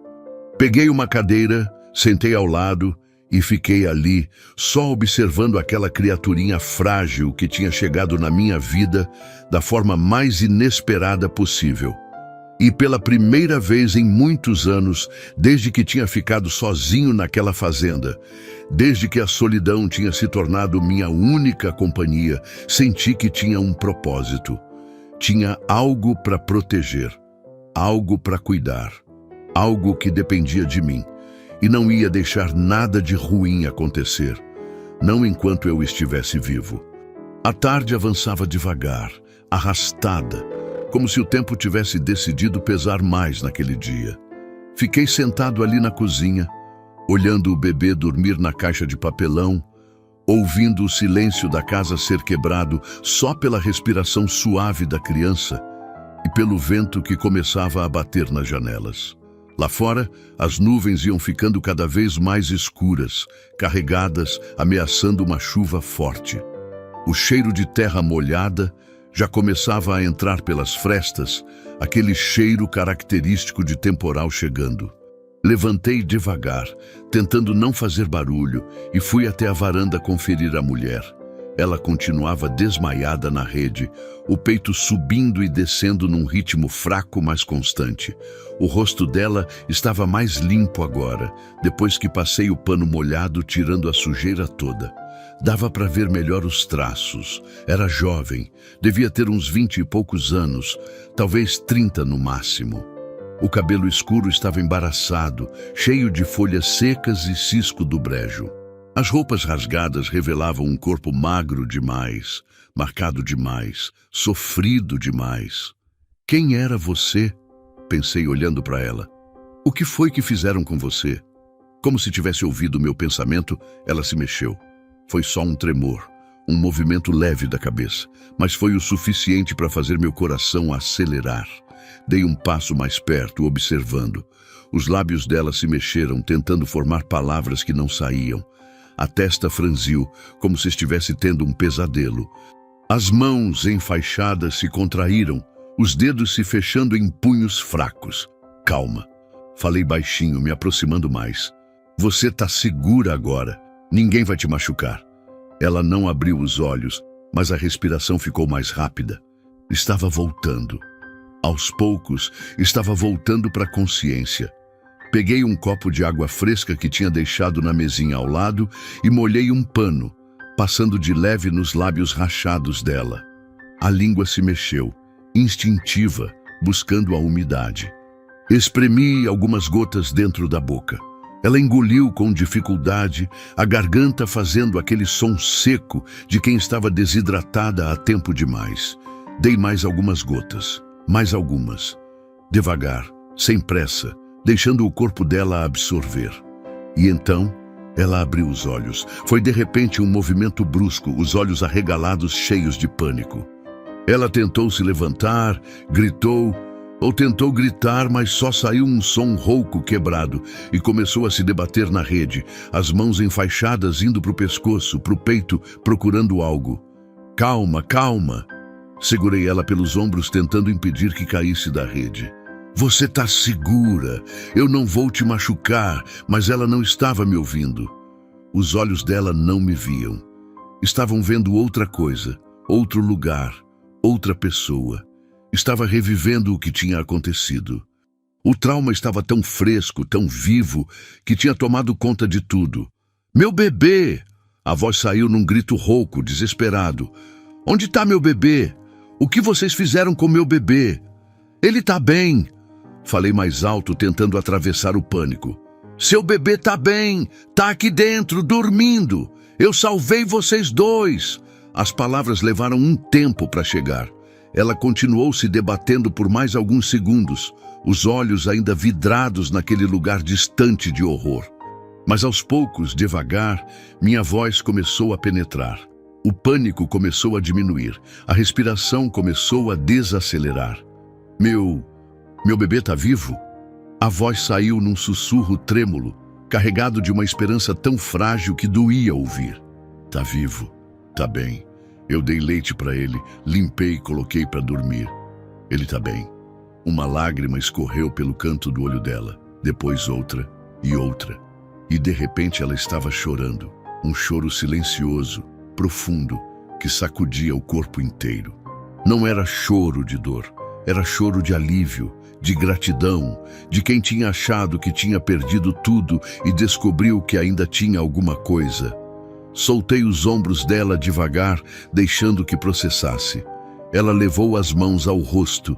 Peguei uma cadeira, sentei ao lado e fiquei ali, só observando aquela criaturinha frágil que tinha chegado na minha vida da forma mais inesperada possível. E pela primeira vez em muitos anos, desde que tinha ficado sozinho naquela fazenda, desde que a solidão tinha se tornado minha única companhia, senti que tinha um propósito. Tinha algo para proteger, algo para cuidar, algo que dependia de mim. E não ia deixar nada de ruim acontecer, não enquanto eu estivesse vivo. A tarde avançava devagar, arrastada, como se o tempo tivesse decidido pesar mais naquele dia. Fiquei sentado ali na cozinha, olhando o bebê dormir na caixa de papelão, ouvindo o silêncio da casa ser quebrado só pela respiração suave da criança e pelo vento que começava a bater nas janelas. Lá fora, as nuvens iam ficando cada vez mais escuras, carregadas, ameaçando uma chuva forte. O cheiro de terra molhada já começava a entrar pelas frestas, aquele cheiro característico de temporal chegando. Levantei devagar, tentando não fazer barulho, e fui até a varanda conferir a mulher. Ela continuava desmaiada na rede, o peito subindo e descendo num ritmo fraco, mas constante. O rosto dela estava mais limpo agora, depois que passei o pano molhado tirando a sujeira toda. Dava para ver melhor os traços. Era jovem, devia ter uns 20 e poucos anos, talvez 30 no máximo. O cabelo escuro estava embaraçado, cheio de folhas secas e cisco do brejo. As roupas rasgadas revelavam um corpo magro demais, marcado demais, sofrido demais. Quem era você? Pensei olhando para ela. O que foi que fizeram com você? Como se tivesse ouvido meu pensamento, ela se mexeu. Foi só um tremor, um movimento leve da cabeça, mas foi o suficiente para fazer meu coração acelerar. Dei um passo mais perto, observando. Os lábios dela se mexeram, tentando formar palavras que não saíam. A testa franziu, como se estivesse tendo um pesadelo. As mãos enfaixadas se contraíram, os dedos se fechando em punhos fracos. Calma. Falei baixinho, me aproximando mais. Você tá segura agora. Ninguém vai te machucar. Ela não abriu os olhos, mas a respiração ficou mais rápida. Estava voltando. Aos poucos, estava voltando para a consciência. Peguei um copo de água fresca que tinha deixado na mesinha ao lado e molhei um pano, passando de leve nos lábios rachados dela. A língua se mexeu, instintiva, buscando a umidade. Espremi algumas gotas dentro da boca. Ela engoliu com dificuldade, a garganta fazendo aquele som seco de quem estava desidratada há tempo demais. Dei mais algumas gotas, mais algumas. Devagar, sem pressa, deixando o corpo dela absorver. E então, ela abriu os olhos. Foi de repente um movimento brusco, os olhos arregalados, cheios de pânico. Ela tentou se levantar, gritou, ou tentou gritar, mas só saiu um som rouco quebrado e começou a se debater na rede, as mãos enfaixadas indo para o pescoço, para o peito, procurando algo. Calma, calma! Segurei ela pelos ombros, tentando impedir que caísse da rede. Você tá segura, eu não vou te machucar, mas ela não estava me ouvindo. Os olhos dela não me viam. Estavam vendo outra coisa, outro lugar, outra pessoa. Estava revivendo o que tinha acontecido. O trauma estava tão fresco, tão vivo, que tinha tomado conta de tudo. Meu bebê! A voz saiu num grito rouco, desesperado. Onde está meu bebê? O que vocês fizeram com meu bebê? Ele tá bem. Falei mais alto, tentando atravessar o pânico. Seu bebê tá bem, tá aqui dentro, dormindo. Eu salvei vocês dois. As palavras levaram um tempo para chegar. Ela continuou se debatendo por mais alguns segundos, os olhos ainda vidrados naquele lugar distante de horror. Mas aos poucos, devagar, minha voz começou a penetrar. O pânico começou a diminuir, a respiração começou a desacelerar. Meu bebê tá vivo? A voz saiu num sussurro trêmulo, carregado de uma esperança tão frágil que doía ouvir. Tá vivo, tá bem. Eu dei leite para ele, limpei e coloquei para dormir. Ele tá bem. Uma lágrima escorreu pelo canto do olho dela, depois outra e outra. E de repente ela estava chorando, um choro silencioso, profundo, que sacudia o corpo inteiro. Não era choro de dor, era choro de alívio, de gratidão, de quem tinha achado que tinha perdido tudo e descobriu que ainda tinha alguma coisa. Soltei os ombros dela devagar, deixando que processasse. Ela levou as mãos ao rosto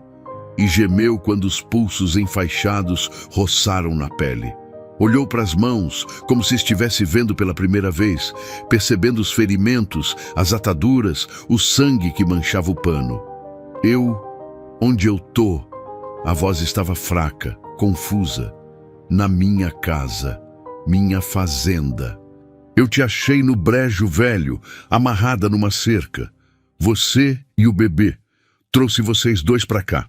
e gemeu quando os pulsos enfaixados roçaram na pele. Olhou para as mãos, como se estivesse vendo pela primeira vez, percebendo os ferimentos, as ataduras, o sangue que manchava o pano. Onde eu tô? A voz estava fraca, confusa. Na minha casa, minha fazenda. Eu te achei no brejo velho, amarrada numa cerca. Você e o bebê. Trouxe vocês dois para cá.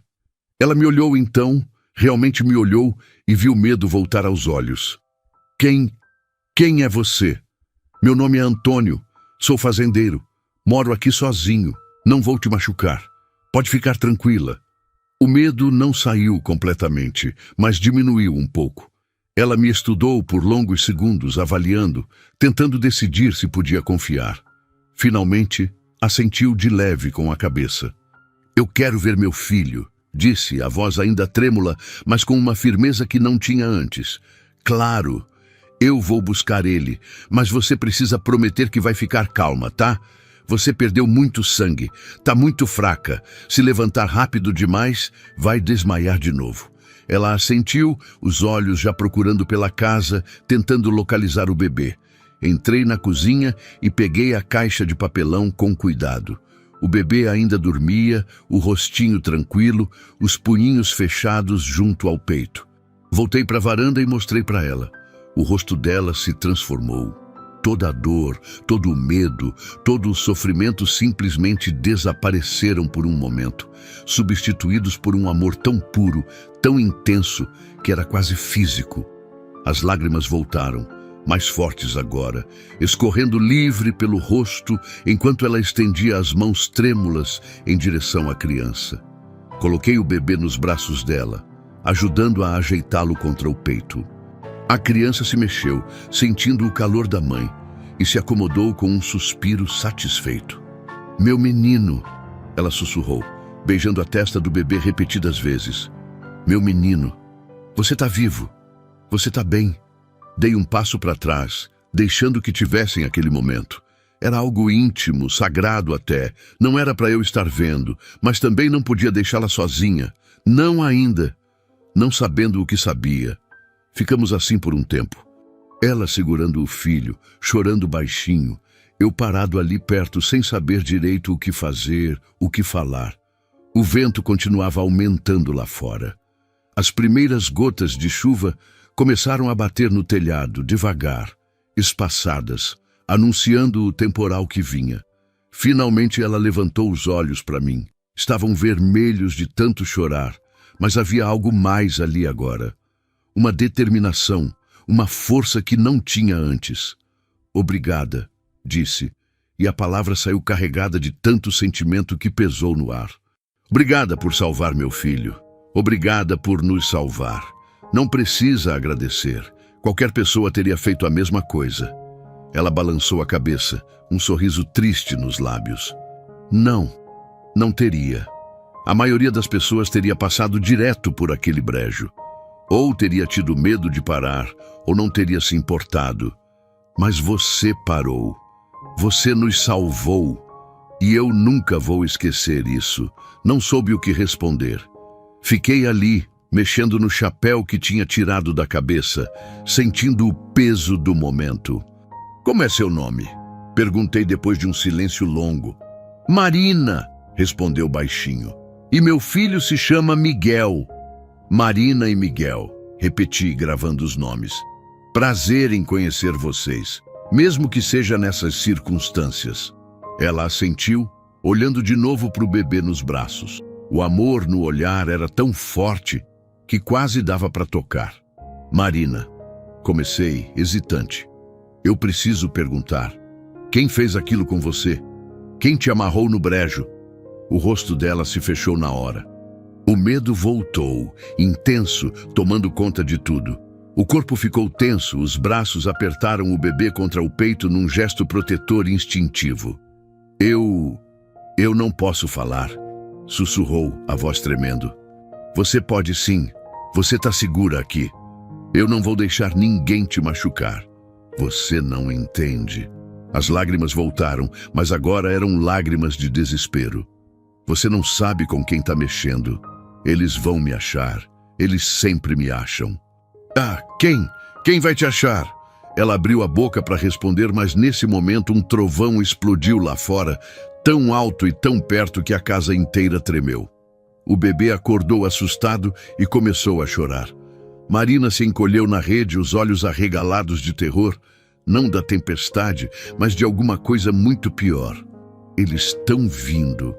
Ela me olhou então, realmente me olhou e viu medo voltar aos olhos. Quem é você? Meu nome é Antônio, sou fazendeiro. Moro aqui sozinho, não vou te machucar. Pode ficar tranquila. O medo não saiu completamente, mas diminuiu um pouco. Ela me estudou por longos segundos, avaliando, tentando decidir se podia confiar. Finalmente, assentiu de leve com a cabeça. Eu quero ver meu filho, disse, a voz ainda trêmula, mas com uma firmeza que não tinha antes. Claro, eu vou buscar ele, mas você precisa prometer que vai ficar calma, tá? Você perdeu muito sangue, tá muito fraca. Se levantar rápido demais, vai desmaiar de novo. Ela assentiu, os olhos já procurando pela casa, tentando localizar o bebê. Entrei na cozinha e peguei a caixa de papelão com cuidado. O bebê ainda dormia, o rostinho tranquilo, os punhinhos fechados junto ao peito. Voltei para a varanda e mostrei para ela. O rosto dela se transformou. Toda a dor, todo o medo, todo o sofrimento simplesmente desapareceram por um momento, substituídos por um amor tão puro, tão intenso, que era quase físico. As lágrimas voltaram, mais fortes agora, escorrendo livre pelo rosto enquanto ela estendia as mãos trêmulas em direção à criança. Coloquei o bebê nos braços dela, ajudando a ajeitá-lo contra o peito. A criança se mexeu, sentindo o calor da mãe, e se acomodou com um suspiro satisfeito. Meu menino, ela sussurrou, beijando a testa do bebê repetidas vezes. Meu menino, você tá vivo, você tá bem. Dei um passo para trás, deixando que tivessem aquele momento. Era algo íntimo, sagrado até, não era para eu estar vendo, mas também não podia deixá-la sozinha, não ainda, não sabendo o que sabia. Ficamos assim por um tempo. Ela segurando o filho, chorando baixinho, eu parado ali perto sem saber direito o que fazer, o que falar. O vento continuava aumentando lá fora. As primeiras gotas de chuva começaram a bater no telhado, devagar, espaçadas, anunciando o temporal que vinha. Finalmente ela levantou os olhos para mim. Estavam vermelhos de tanto chorar, mas havia algo mais ali agora. Uma determinação, uma força que não tinha antes. Obrigada, disse, e a palavra saiu carregada de tanto sentimento que pesou no ar. Obrigada por salvar meu filho. Obrigada por nos salvar. Não precisa agradecer. Qualquer pessoa teria feito a mesma coisa. Ela balançou a cabeça, um sorriso triste nos lábios. Não teria. A maioria das pessoas teria passado direto por aquele brejo. Ou teria tido medo de parar, ou não teria se importado. Mas você parou. Você nos salvou. E eu nunca vou esquecer isso. Não soube o que responder. Fiquei ali, mexendo no chapéu que tinha tirado da cabeça, sentindo o peso do momento. Como é seu nome? Perguntei depois de um silêncio longo. Marina, respondeu baixinho. E meu filho se chama Miguel. Marina e Miguel, repeti, gravando os nomes. Prazer em conhecer vocês, mesmo que seja nessas circunstâncias. Ela assentiu, olhando de novo para o bebê nos braços. O amor no olhar era tão forte que quase dava para tocar. Marina, comecei, hesitante. Eu preciso perguntar. Quem fez aquilo com você? Quem te amarrou no brejo? O rosto dela se fechou na hora. O medo voltou, intenso, tomando conta de tudo. O corpo ficou tenso, os braços apertaram o bebê contra o peito num gesto protetor instintivo. Eu não posso falar, sussurrou, a voz tremendo. Você pode sim, você está segura aqui. Eu não vou deixar ninguém te machucar. Você não entende. As lágrimas voltaram, mas agora eram lágrimas de desespero. Você não sabe com quem está mexendo. Eles vão me achar. Eles sempre me acham. Ah, quem? Quem vai te achar? Ela abriu a boca para responder, mas nesse momento um trovão explodiu lá fora, tão alto e tão perto que a casa inteira tremeu. O bebê acordou assustado e começou a chorar. Marina se encolheu na rede, os olhos arregalados de terror, não da tempestade, mas de alguma coisa muito pior. Eles estão vindo,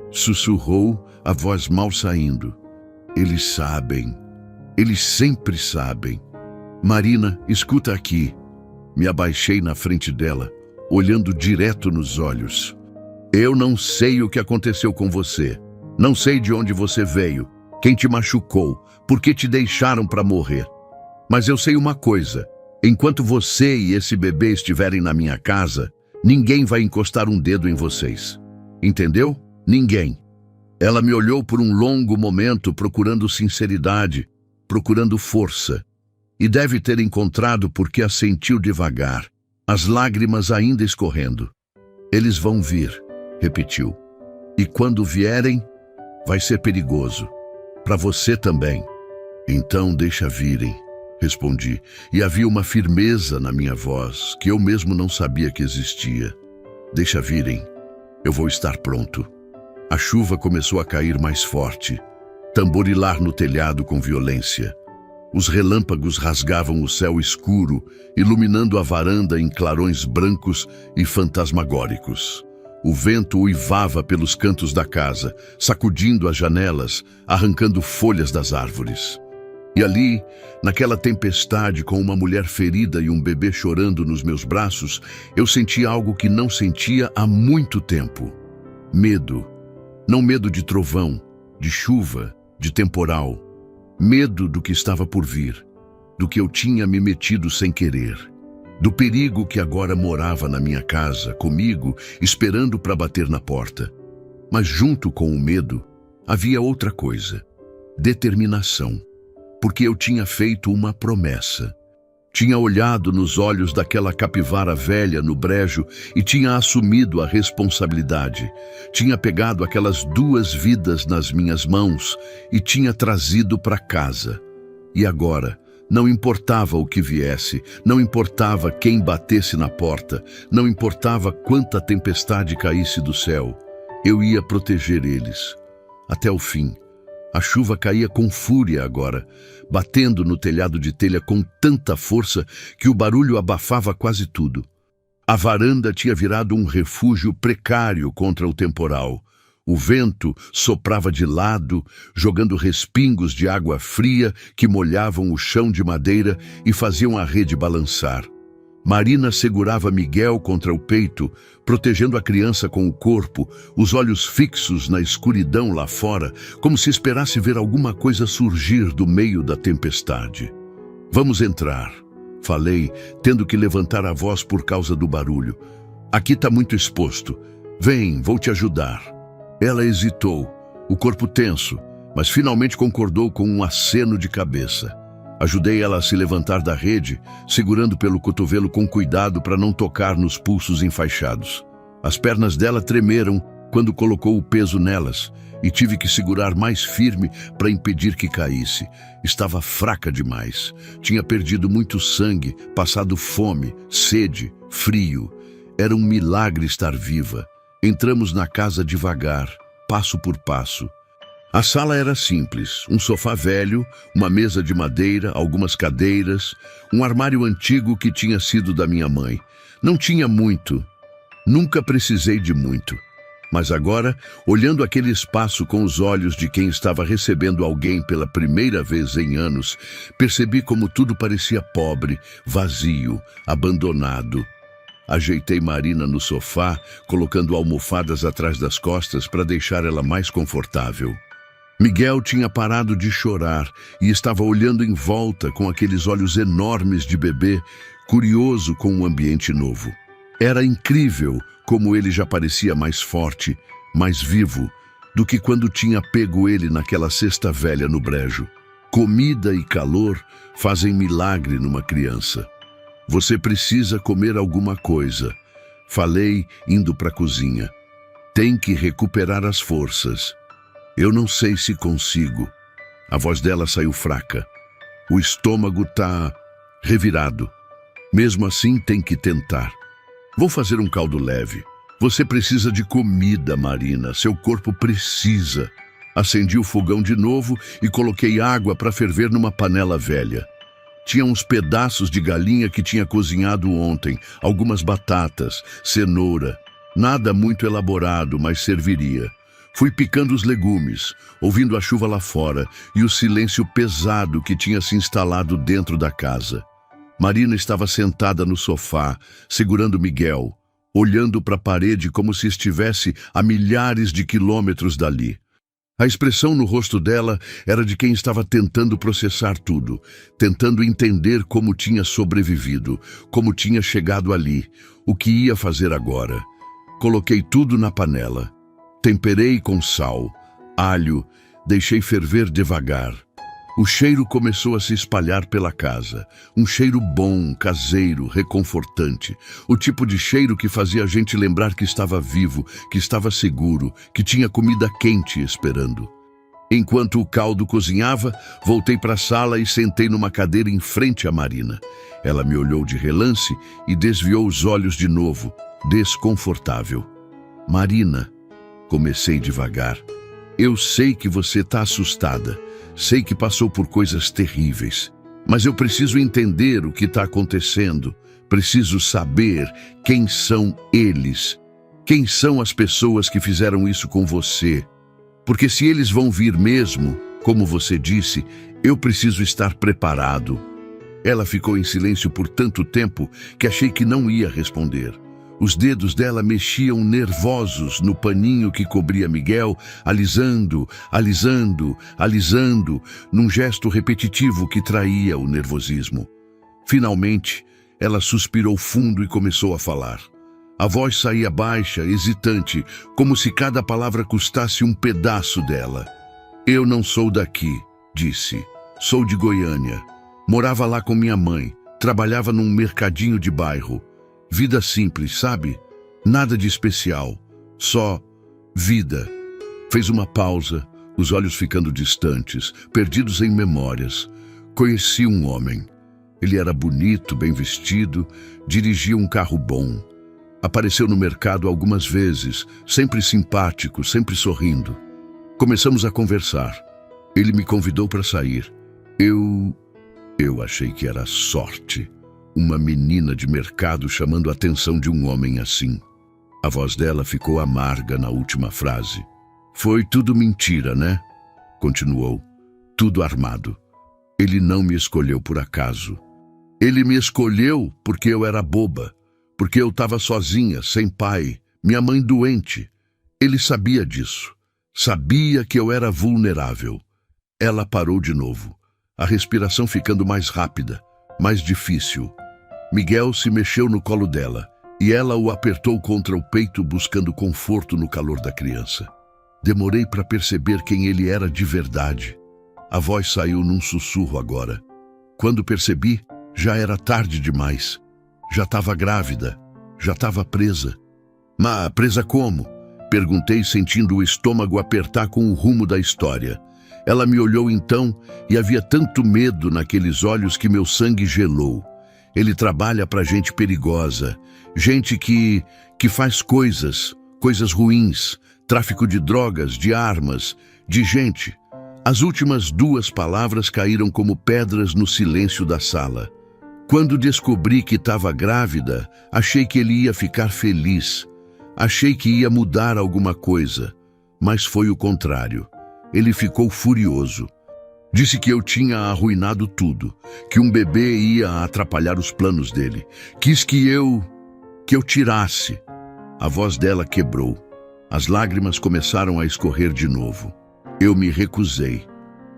sussurrou, a voz mal saindo. Eles sabem. Eles sempre sabem. Marina, escuta aqui. Me abaixei na frente dela, olhando direto nos olhos. Eu não sei o que aconteceu com você. Não sei de onde você veio, quem te machucou, por que te deixaram para morrer. Mas eu sei uma coisa. Enquanto você e esse bebê estiverem na minha casa, ninguém vai encostar um dedo em vocês. Entendeu? Ninguém. Ela me olhou por um longo momento, procurando sinceridade, procurando força. E deve ter encontrado porque assentiu devagar, as lágrimas ainda escorrendo. Eles vão vir, repetiu. E quando vierem, vai ser perigoso. Para você também. Então deixa virem, respondi. E havia uma firmeza na minha voz que eu mesmo não sabia que existia. Deixa virem. Eu vou estar pronto. A chuva começou a cair mais forte, tamborilar no telhado com violência. Os relâmpagos rasgavam o céu escuro, iluminando a varanda em clarões brancos e fantasmagóricos. O vento uivava pelos cantos da casa, sacudindo as janelas, arrancando folhas das árvores. E ali, naquela tempestade, com uma mulher ferida e um bebê chorando nos meus braços, eu senti algo que não sentia há muito tempo. Medo. Não medo de trovão, de chuva, de temporal. Medo do que estava por vir, do que eu tinha me metido sem querer. Do perigo que agora morava na minha casa, comigo, esperando para bater na porta. Mas junto com o medo, havia outra coisa. Determinação. Porque eu tinha feito uma promessa. Tinha olhado nos olhos daquela capivara velha no brejo e tinha assumido a responsabilidade. Tinha pegado aquelas 2 vidas nas minhas mãos e tinha trazido para casa. E agora, não importava o que viesse, não importava quem batesse na porta, não importava quanta tempestade caísse do céu, eu ia proteger eles. Até o fim. A chuva caía com fúria agora, batendo no telhado de telha com tanta força que o barulho abafava quase tudo. A varanda tinha virado um refúgio precário contra o temporal. O vento soprava de lado, jogando respingos de água fria que molhavam o chão de madeira e faziam a rede balançar. Marina segurava Miguel contra o peito, protegendo a criança com o corpo, os olhos fixos na escuridão lá fora, como se esperasse ver alguma coisa surgir do meio da tempestade. Vamos entrar, falei, tendo que levantar a voz por causa do barulho. Aqui está muito exposto. Vem, vou te ajudar. Ela hesitou, o corpo tenso, mas finalmente concordou com um aceno de cabeça. Ajudei ela a se levantar da rede, segurando pelo cotovelo com cuidado para não tocar nos pulsos enfaixados. As pernas dela tremeram quando colocou o peso nelas e tive que segurar mais firme para impedir que caísse. Estava fraca demais. Tinha perdido muito sangue, passado fome, sede, frio. Era um milagre estar viva. Entramos na casa devagar, passo por passo. A sala era simples, um sofá velho, uma mesa de madeira, algumas cadeiras, um armário antigo que tinha sido da minha mãe. Não tinha muito, nunca precisei de muito. Mas agora, olhando aquele espaço com os olhos de quem estava recebendo alguém pela primeira vez em anos, percebi como tudo parecia pobre, vazio, abandonado. Ajeitei Marina no sofá, colocando almofadas atrás das costas para deixar ela mais confortável. Miguel tinha parado de chorar e estava olhando em volta com aqueles olhos enormes de bebê, curioso com o ambiente novo. Era incrível como ele já parecia mais forte, mais vivo, do que quando tinha pego ele naquela cesta velha no brejo. Comida e calor fazem milagre numa criança. Você precisa comer alguma coisa. Falei, indo para a cozinha. Tem que recuperar as forças. Eu não sei se consigo. A voz dela saiu fraca. O estômago tá revirado. Mesmo assim, tem que tentar. Vou fazer um caldo leve. Você precisa de comida, Marina. Seu corpo precisa. Acendi o fogão de novo e coloquei água para ferver numa panela velha. Tinha uns pedaços de galinha que tinha cozinhado ontem, algumas batatas, cenoura. Nada muito elaborado, mas serviria. Fui picando os legumes, ouvindo a chuva lá fora e o silêncio pesado que tinha se instalado dentro da casa. Marina estava sentada no sofá, segurando Miguel, olhando para a parede como se estivesse a milhares de quilômetros dali. A expressão no rosto dela era de quem estava tentando processar tudo, tentando entender como tinha sobrevivido, como tinha chegado ali, o que ia fazer agora. Coloquei tudo na panela. Temperei com sal, alho, deixei ferver devagar. O cheiro começou a se espalhar pela casa. Um cheiro bom, caseiro, reconfortante. O tipo de cheiro que fazia a gente lembrar que estava vivo, que estava seguro, que tinha comida quente esperando. Enquanto o caldo cozinhava, voltei para a sala e sentei numa cadeira em frente a Marina. Ela me olhou de relance e desviou os olhos de novo, desconfortável. Marina, comecei devagar. Eu sei que você está assustada. Sei que passou por coisas terríveis. Mas eu preciso entender o que está acontecendo. Preciso saber quem são eles. Quem são as pessoas que fizeram isso com você. Porque se eles vão vir mesmo, como você disse, eu preciso estar preparado. Ela ficou em silêncio por tanto tempo que achei que não ia responder. Os dedos dela mexiam nervosos no paninho que cobria Miguel, alisando, alisando, alisando, num gesto repetitivo que traía o nervosismo. Finalmente, ela suspirou fundo e começou a falar. A voz saía baixa, hesitante, como se cada palavra custasse um pedaço dela. Eu não sou daqui, disse. Sou de Goiânia. Morava lá com minha mãe. Trabalhava num mercadinho de bairro. Vida simples, sabe? Nada de especial. Só vida. Fez uma pausa, os olhos ficando distantes, perdidos em memórias. Conheci um homem. Ele era bonito, bem vestido, dirigia um carro bom. Apareceu no mercado algumas vezes, sempre simpático, sempre sorrindo. Começamos a conversar. Ele me convidou para sair. Eu achei que era sorte. Uma menina de mercado chamando a atenção de um homem assim. A voz dela ficou amarga na última frase. Foi tudo mentira, né? Continuou. Tudo armado. Ele não me escolheu por acaso. Ele me escolheu porque eu era boba. Porque eu estava sozinha, sem pai, minha mãe doente. Ele sabia disso. Sabia que eu era vulnerável. Ela parou de novo. A respiração ficando mais rápida, mais difícil. Miguel se mexeu no colo dela e ela o apertou contra o peito buscando conforto no calor da criança. Demorei para perceber quem ele era de verdade. A voz saiu num sussurro agora. Quando percebi, já era tarde demais. Já estava grávida, já estava presa. Mas presa como? Perguntei, sentindo o estômago apertar com o rumo da história. Ela me olhou então e havia tanto medo naqueles olhos que meu sangue gelou. Ele trabalha para gente perigosa, gente que faz coisas ruins, tráfico de drogas, de armas, de gente. As últimas duas palavras caíram como pedras no silêncio da sala. Quando descobri que estava grávida, achei que ele ia ficar feliz. Achei que ia mudar alguma coisa, mas foi o contrário. Ele ficou furioso. Disse que eu tinha arruinado tudo, que um bebê ia atrapalhar os planos dele. Quis que eu tirasse. A voz dela quebrou. As lágrimas começaram a escorrer de novo. Eu me recusei.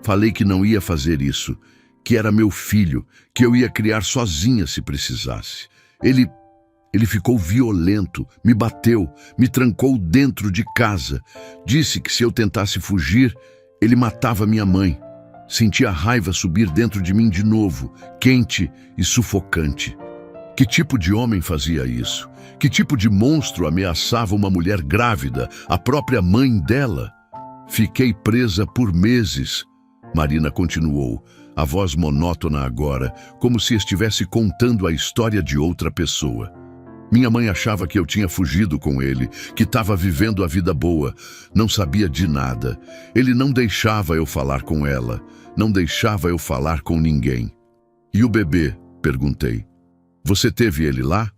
Falei que não ia fazer isso, que era meu filho, que eu ia criar sozinha se precisasse. Ele ficou violento, me bateu, me trancou dentro de casa. Disse que se eu tentasse fugir, ele matava minha mãe. Senti a raiva subir dentro de mim de novo, quente e sufocante. Que tipo de homem fazia isso? Que tipo de monstro ameaçava uma mulher grávida, a própria mãe dela? Fiquei presa por meses. Marina continuou, a voz monótona agora, como se estivesse contando a história de outra pessoa. Minha mãe achava que eu tinha fugido com ele, que estava vivendo a vida boa. Não sabia de nada. Ele não deixava eu falar com ela. Não deixava eu falar com ninguém. E o bebê? Perguntei. Você teve ele lá?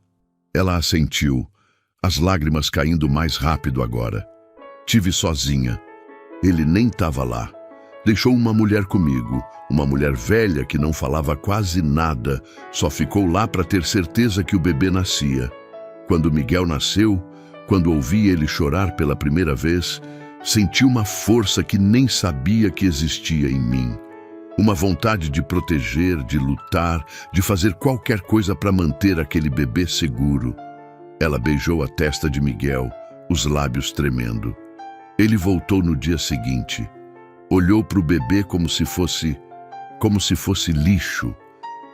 Ela assentiu, as lágrimas caindo mais rápido agora. Tive sozinha. Ele nem estava lá. Deixou uma mulher comigo, uma mulher velha que não falava quase nada, só ficou lá para ter certeza que o bebê nascia. Quando Miguel nasceu, quando ouvi ele chorar pela primeira vez, senti uma força que nem sabia que existia em mim. Uma vontade de proteger, de lutar, de fazer qualquer coisa para manter aquele bebê seguro. Ela beijou a testa de Miguel, os lábios tremendo. Ele voltou no dia seguinte. Olhou para o bebê como se fosse lixo.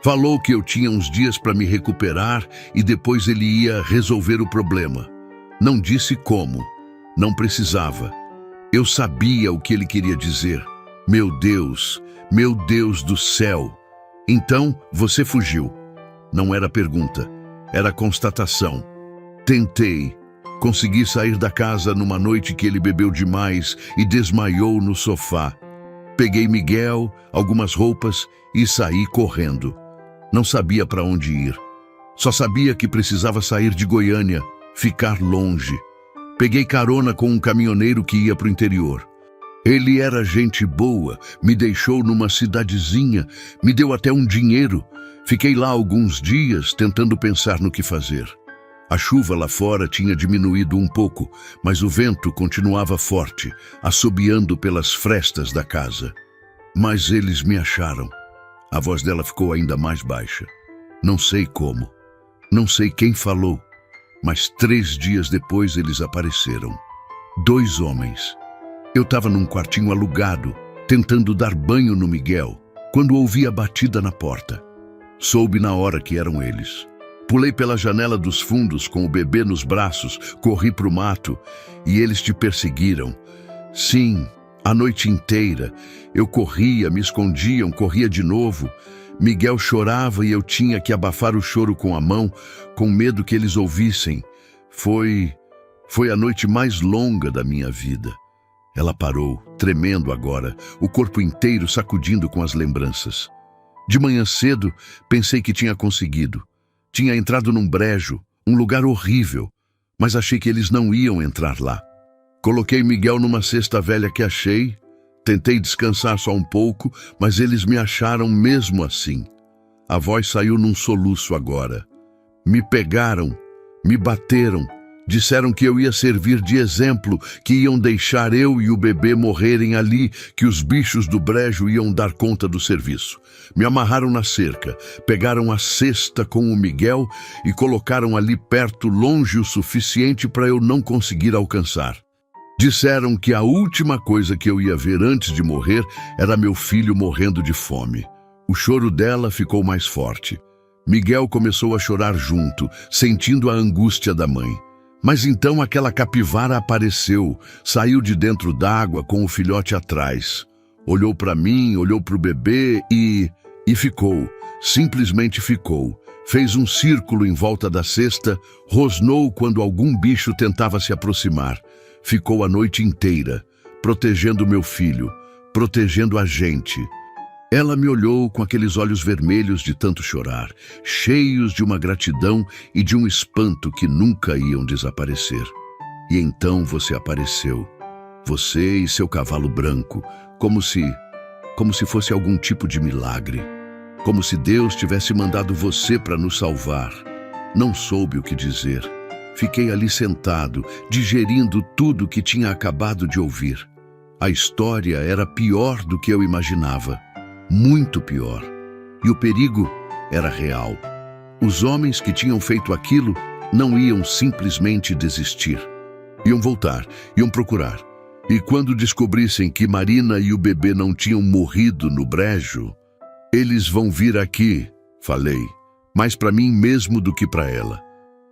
Falou que eu tinha uns dias para me recuperar e depois ele ia resolver o problema. Não disse como. Não precisava. Eu sabia o que ele queria dizer. Meu Deus do céu. Então você fugiu. Não era pergunta, era constatação. Tentei. Consegui sair da casa numa noite que ele bebeu demais e desmaiou no sofá. Peguei Miguel, algumas roupas e saí correndo. Não sabia para onde ir. Só sabia que precisava sair de Goiânia, ficar longe. Peguei carona com um caminhoneiro que ia para o interior. Ele era gente boa, me deixou numa cidadezinha, me deu até um dinheiro. Fiquei lá alguns dias tentando pensar no que fazer. A chuva lá fora tinha diminuído um pouco, mas o vento continuava forte, assobiando pelas frestas da casa. Mas eles me acharam. A voz dela ficou ainda mais baixa. Não sei como. Não sei quem falou. Mas 3 dias depois eles apareceram. 2 homens. Eu estava num quartinho alugado, tentando dar banho no Miguel, quando ouvi a batida na porta. Soube na hora que eram eles. Pulei pela janela dos fundos com o bebê nos braços, corri para o mato e eles te perseguiram. Sim, a noite inteira. Eu corria, me escondiam, corria de novo. Miguel chorava e eu tinha que abafar o choro com a mão, com medo que eles ouvissem. Foi a noite mais longa da minha vida. Ela parou, tremendo agora, o corpo inteiro sacudindo com as lembranças. De manhã cedo, pensei que tinha conseguido. Tinha entrado num brejo, um lugar horrível, mas achei que eles não iam entrar lá. Coloquei Miguel numa cesta velha que achei, tentei descansar só um pouco, mas eles me acharam mesmo assim. A voz saiu num soluço agora. Me pegaram, me bateram, disseram que eu ia servir de exemplo, que iam deixar eu e o bebê morrerem ali, que os bichos do brejo iam dar conta do serviço. Me amarraram na cerca, pegaram a cesta com o Miguel e colocaram ali perto, longe o suficiente para eu não conseguir alcançar. Disseram que a última coisa que eu ia ver antes de morrer era meu filho morrendo de fome. O choro dela ficou mais forte. Miguel começou a chorar junto, sentindo a angústia da mãe. Mas então aquela capivara apareceu, saiu de dentro d'água com o filhote atrás. Olhou para mim, olhou para o bebê e ficou, simplesmente ficou. Fez um círculo em volta da cesta, rosnou quando algum bicho tentava se aproximar. Ficou a noite inteira, protegendo meu filho, protegendo a gente. Ela me olhou com aqueles olhos vermelhos de tanto chorar, cheios de uma gratidão e de um espanto que nunca iam desaparecer. E então você apareceu, você e seu cavalo branco, como se fosse algum tipo de milagre, como se Deus tivesse mandado você para nos salvar. Não soube o que dizer. Fiquei ali sentado, digerindo tudo que tinha acabado de ouvir. A história era pior do que eu imaginava. Muito pior. E o perigo era real. Os homens que tinham feito aquilo não iam simplesmente desistir. Iam voltar, iam procurar. E quando descobrissem que Marina e o bebê não tinham morrido no brejo, eles vão vir aqui, falei, mais para mim mesmo do que para ela.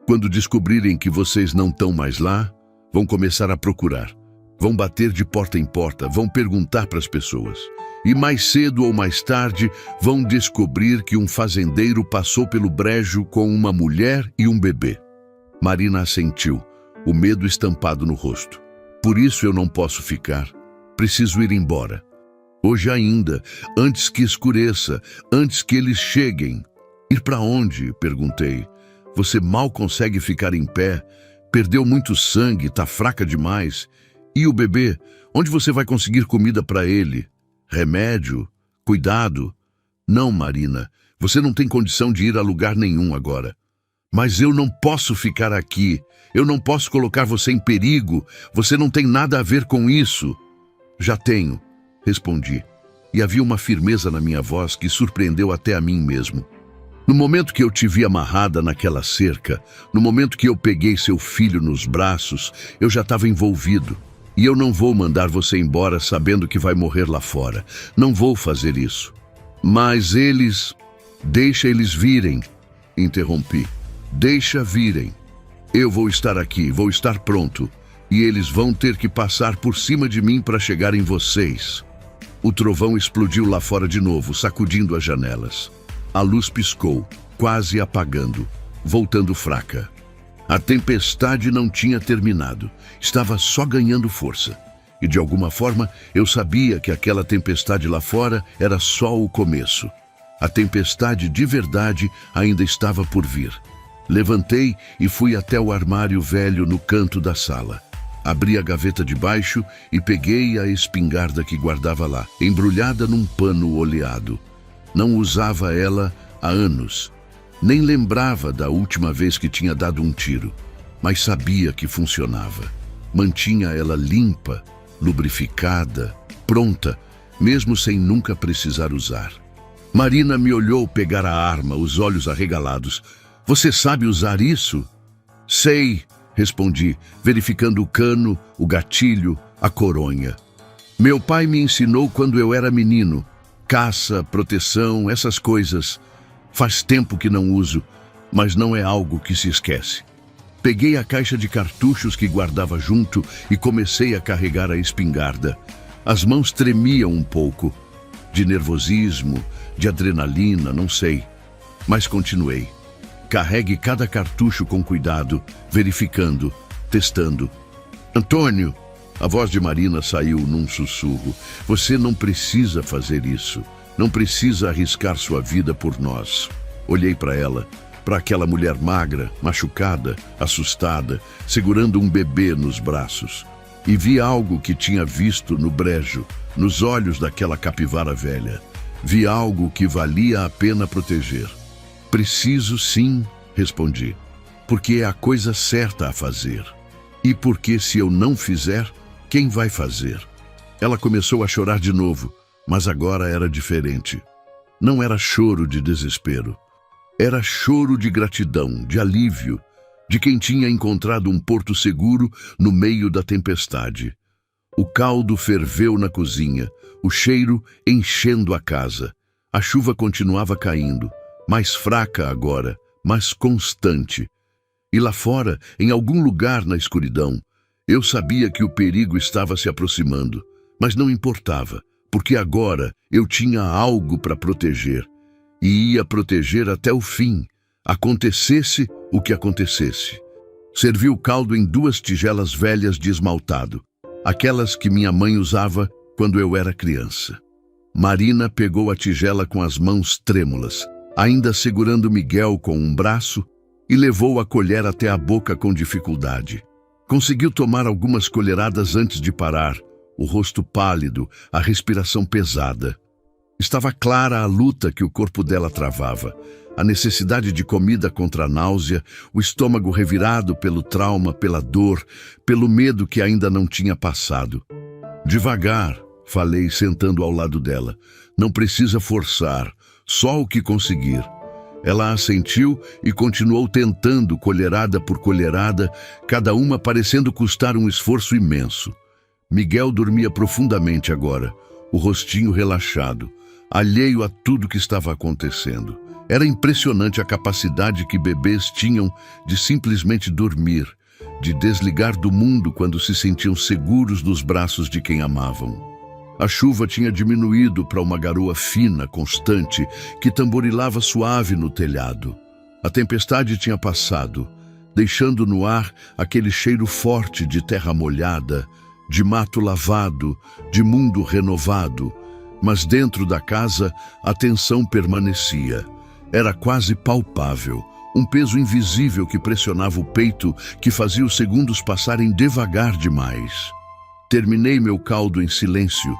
Quando descobrirem que vocês não estão mais lá, vão começar a procurar. Vão bater de porta em porta, vão perguntar para as pessoas. E mais cedo ou mais tarde vão descobrir que um fazendeiro passou pelo brejo com uma mulher e um bebê. Marina assentiu, o medo estampado no rosto. Por isso eu não posso ficar. Preciso ir embora. Hoje ainda, antes que escureça, antes que eles cheguem. Ir para onde? Perguntei. Você mal consegue ficar em pé. Perdeu muito sangue, está fraca demais. E o bebê? Onde você vai conseguir comida para ele? Remédio? Cuidado? Não, Marina, você não tem condição de ir a lugar nenhum agora. Mas eu não posso ficar aqui. Eu não posso colocar você em perigo. Você não tem nada a ver com isso. Já tenho, respondi. E havia uma firmeza na minha voz que surpreendeu até a mim mesmo. No momento que eu te vi amarrada naquela cerca, no momento que eu peguei seu filho nos braços, eu já estava envolvido. E eu não vou mandar você embora sabendo que vai morrer lá fora. Não vou fazer isso. Mas eles... Deixa eles virem, interrompi. Deixa virem. Eu vou estar aqui, vou estar pronto. E eles vão ter que passar por cima de mim para chegar em vocês. O trovão explodiu lá fora de novo, sacudindo as janelas. A luz piscou, quase apagando, voltando fraca. A tempestade não tinha terminado, estava só ganhando força. E de alguma forma eu sabia que aquela tempestade lá fora era só o começo. A tempestade de verdade ainda estava por vir. Levantei e fui até o armário velho no canto da sala. Abri a gaveta de baixo e peguei a espingarda que guardava lá, embrulhada num pano oleado. Não usava ela há anos. Nem lembrava da última vez que tinha dado um tiro, mas sabia que funcionava. Mantinha ela limpa, lubrificada, pronta, mesmo sem nunca precisar usar. Marina me olhou pegar a arma, os olhos arregalados. Você sabe usar isso? Sei, respondi, verificando o cano, o gatilho, a coronha. Meu pai me ensinou quando eu era menino. Caça, proteção, essas coisas. Faz tempo que não uso, mas não é algo que se esquece. Peguei a caixa de cartuchos que guardava junto e comecei a carregar a espingarda. As mãos tremiam um pouco, de nervosismo, de adrenalina, não sei. Mas continuei. Carregue cada cartucho com cuidado, verificando, testando. Antônio, a voz de Marina saiu num sussurro. Você não precisa fazer isso. Não precisa arriscar sua vida por nós. Olhei para ela, para aquela mulher magra, machucada, assustada, segurando um bebê nos braços. E vi algo que tinha visto no brejo, nos olhos daquela capivara velha. Vi algo que valia a pena proteger. Preciso sim, respondi, porque é a coisa certa a fazer. E porque se eu não fizer, quem vai fazer? Ela começou a chorar de novo. Mas agora era diferente. Não era choro de desespero. Era choro de gratidão, de alívio, de quem tinha encontrado um porto seguro no meio da tempestade. O caldo ferveu na cozinha, o cheiro enchendo a casa. A chuva continuava caindo, mais fraca agora, mas constante. E lá fora, em algum lugar na escuridão, eu sabia que o perigo estava se aproximando, mas não importava, porque agora eu tinha algo para proteger, e ia proteger até o fim, acontecesse o que acontecesse. Servi o caldo em 2 tigelas velhas de esmaltado, aquelas que minha mãe usava quando eu era criança. Marina pegou a tigela com as mãos trêmulas, ainda segurando Miguel com um braço, e levou a colher até a boca com dificuldade. Conseguiu tomar algumas colheradas antes de parar, o rosto pálido, a respiração pesada. Estava clara a luta que o corpo dela travava, a necessidade de comida contra a náusea, o estômago revirado pelo trauma, pela dor, pelo medo que ainda não tinha passado. Devagar, falei sentando ao lado dela. Não precisa forçar, só o que conseguir. Ela assentiu e continuou tentando, colherada por colherada, cada uma parecendo custar um esforço imenso. Miguel dormia profundamente agora, o rostinho relaxado, alheio a tudo que estava acontecendo. Era impressionante a capacidade que bebês tinham de simplesmente dormir, de desligar do mundo quando se sentiam seguros nos braços de quem amavam. A chuva tinha diminuído para uma garoa fina, constante, que tamborilava suave no telhado. A tempestade tinha passado, deixando no ar aquele cheiro forte de terra molhada, de mato lavado, de mundo renovado. Mas dentro da casa, a tensão permanecia. Era quase palpável, um peso invisível que pressionava o peito, que fazia os segundos passarem devagar demais. Terminei meu caldo em silêncio,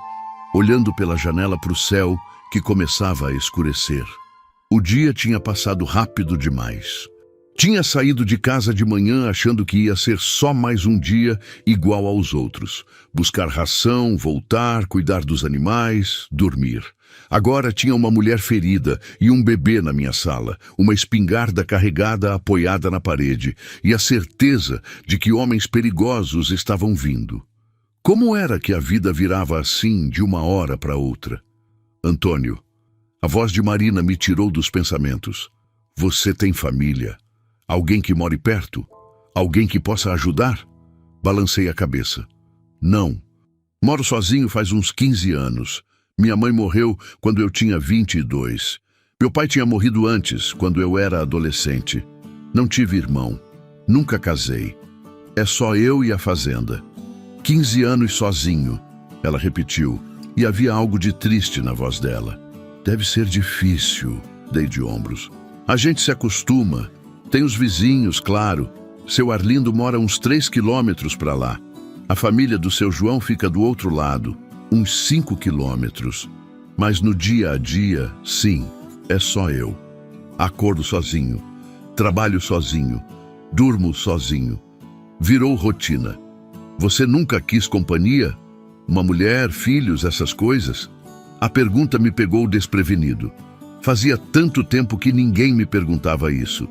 olhando pela janela para o céu, que começava a escurecer. O dia tinha passado rápido demais. Tinha saído de casa de manhã achando que ia ser só mais um dia igual aos outros. Buscar ração, voltar, cuidar dos animais, dormir. Agora tinha uma mulher ferida e um bebê na minha sala, uma espingarda carregada apoiada na parede e a certeza de que homens perigosos estavam vindo. Como era que a vida virava assim de uma hora para outra? Antônio, a voz de Marina me tirou dos pensamentos. Você tem família? Alguém que more perto? Alguém que possa ajudar? Balancei a cabeça. Não. Moro sozinho faz uns 15 anos. Minha mãe morreu quando eu tinha 22. Meu pai tinha morrido antes, quando eu era adolescente. Não tive irmão. Nunca casei. É só eu e a fazenda. 15 anos sozinho, ela repetiu, e havia algo de triste na voz dela. Deve ser difícil, dei de ombros. A gente se acostuma. Tem os vizinhos, claro. Seu Arlindo mora uns 3 quilômetros para lá. A família do seu João fica do outro lado, uns 5 quilômetros. Mas no dia a dia, sim, é só eu. Acordo sozinho, trabalho sozinho, durmo sozinho. Virou rotina. Você nunca quis companhia? Uma mulher, filhos, essas coisas? A pergunta me pegou desprevenido. Fazia tanto tempo que ninguém me perguntava isso.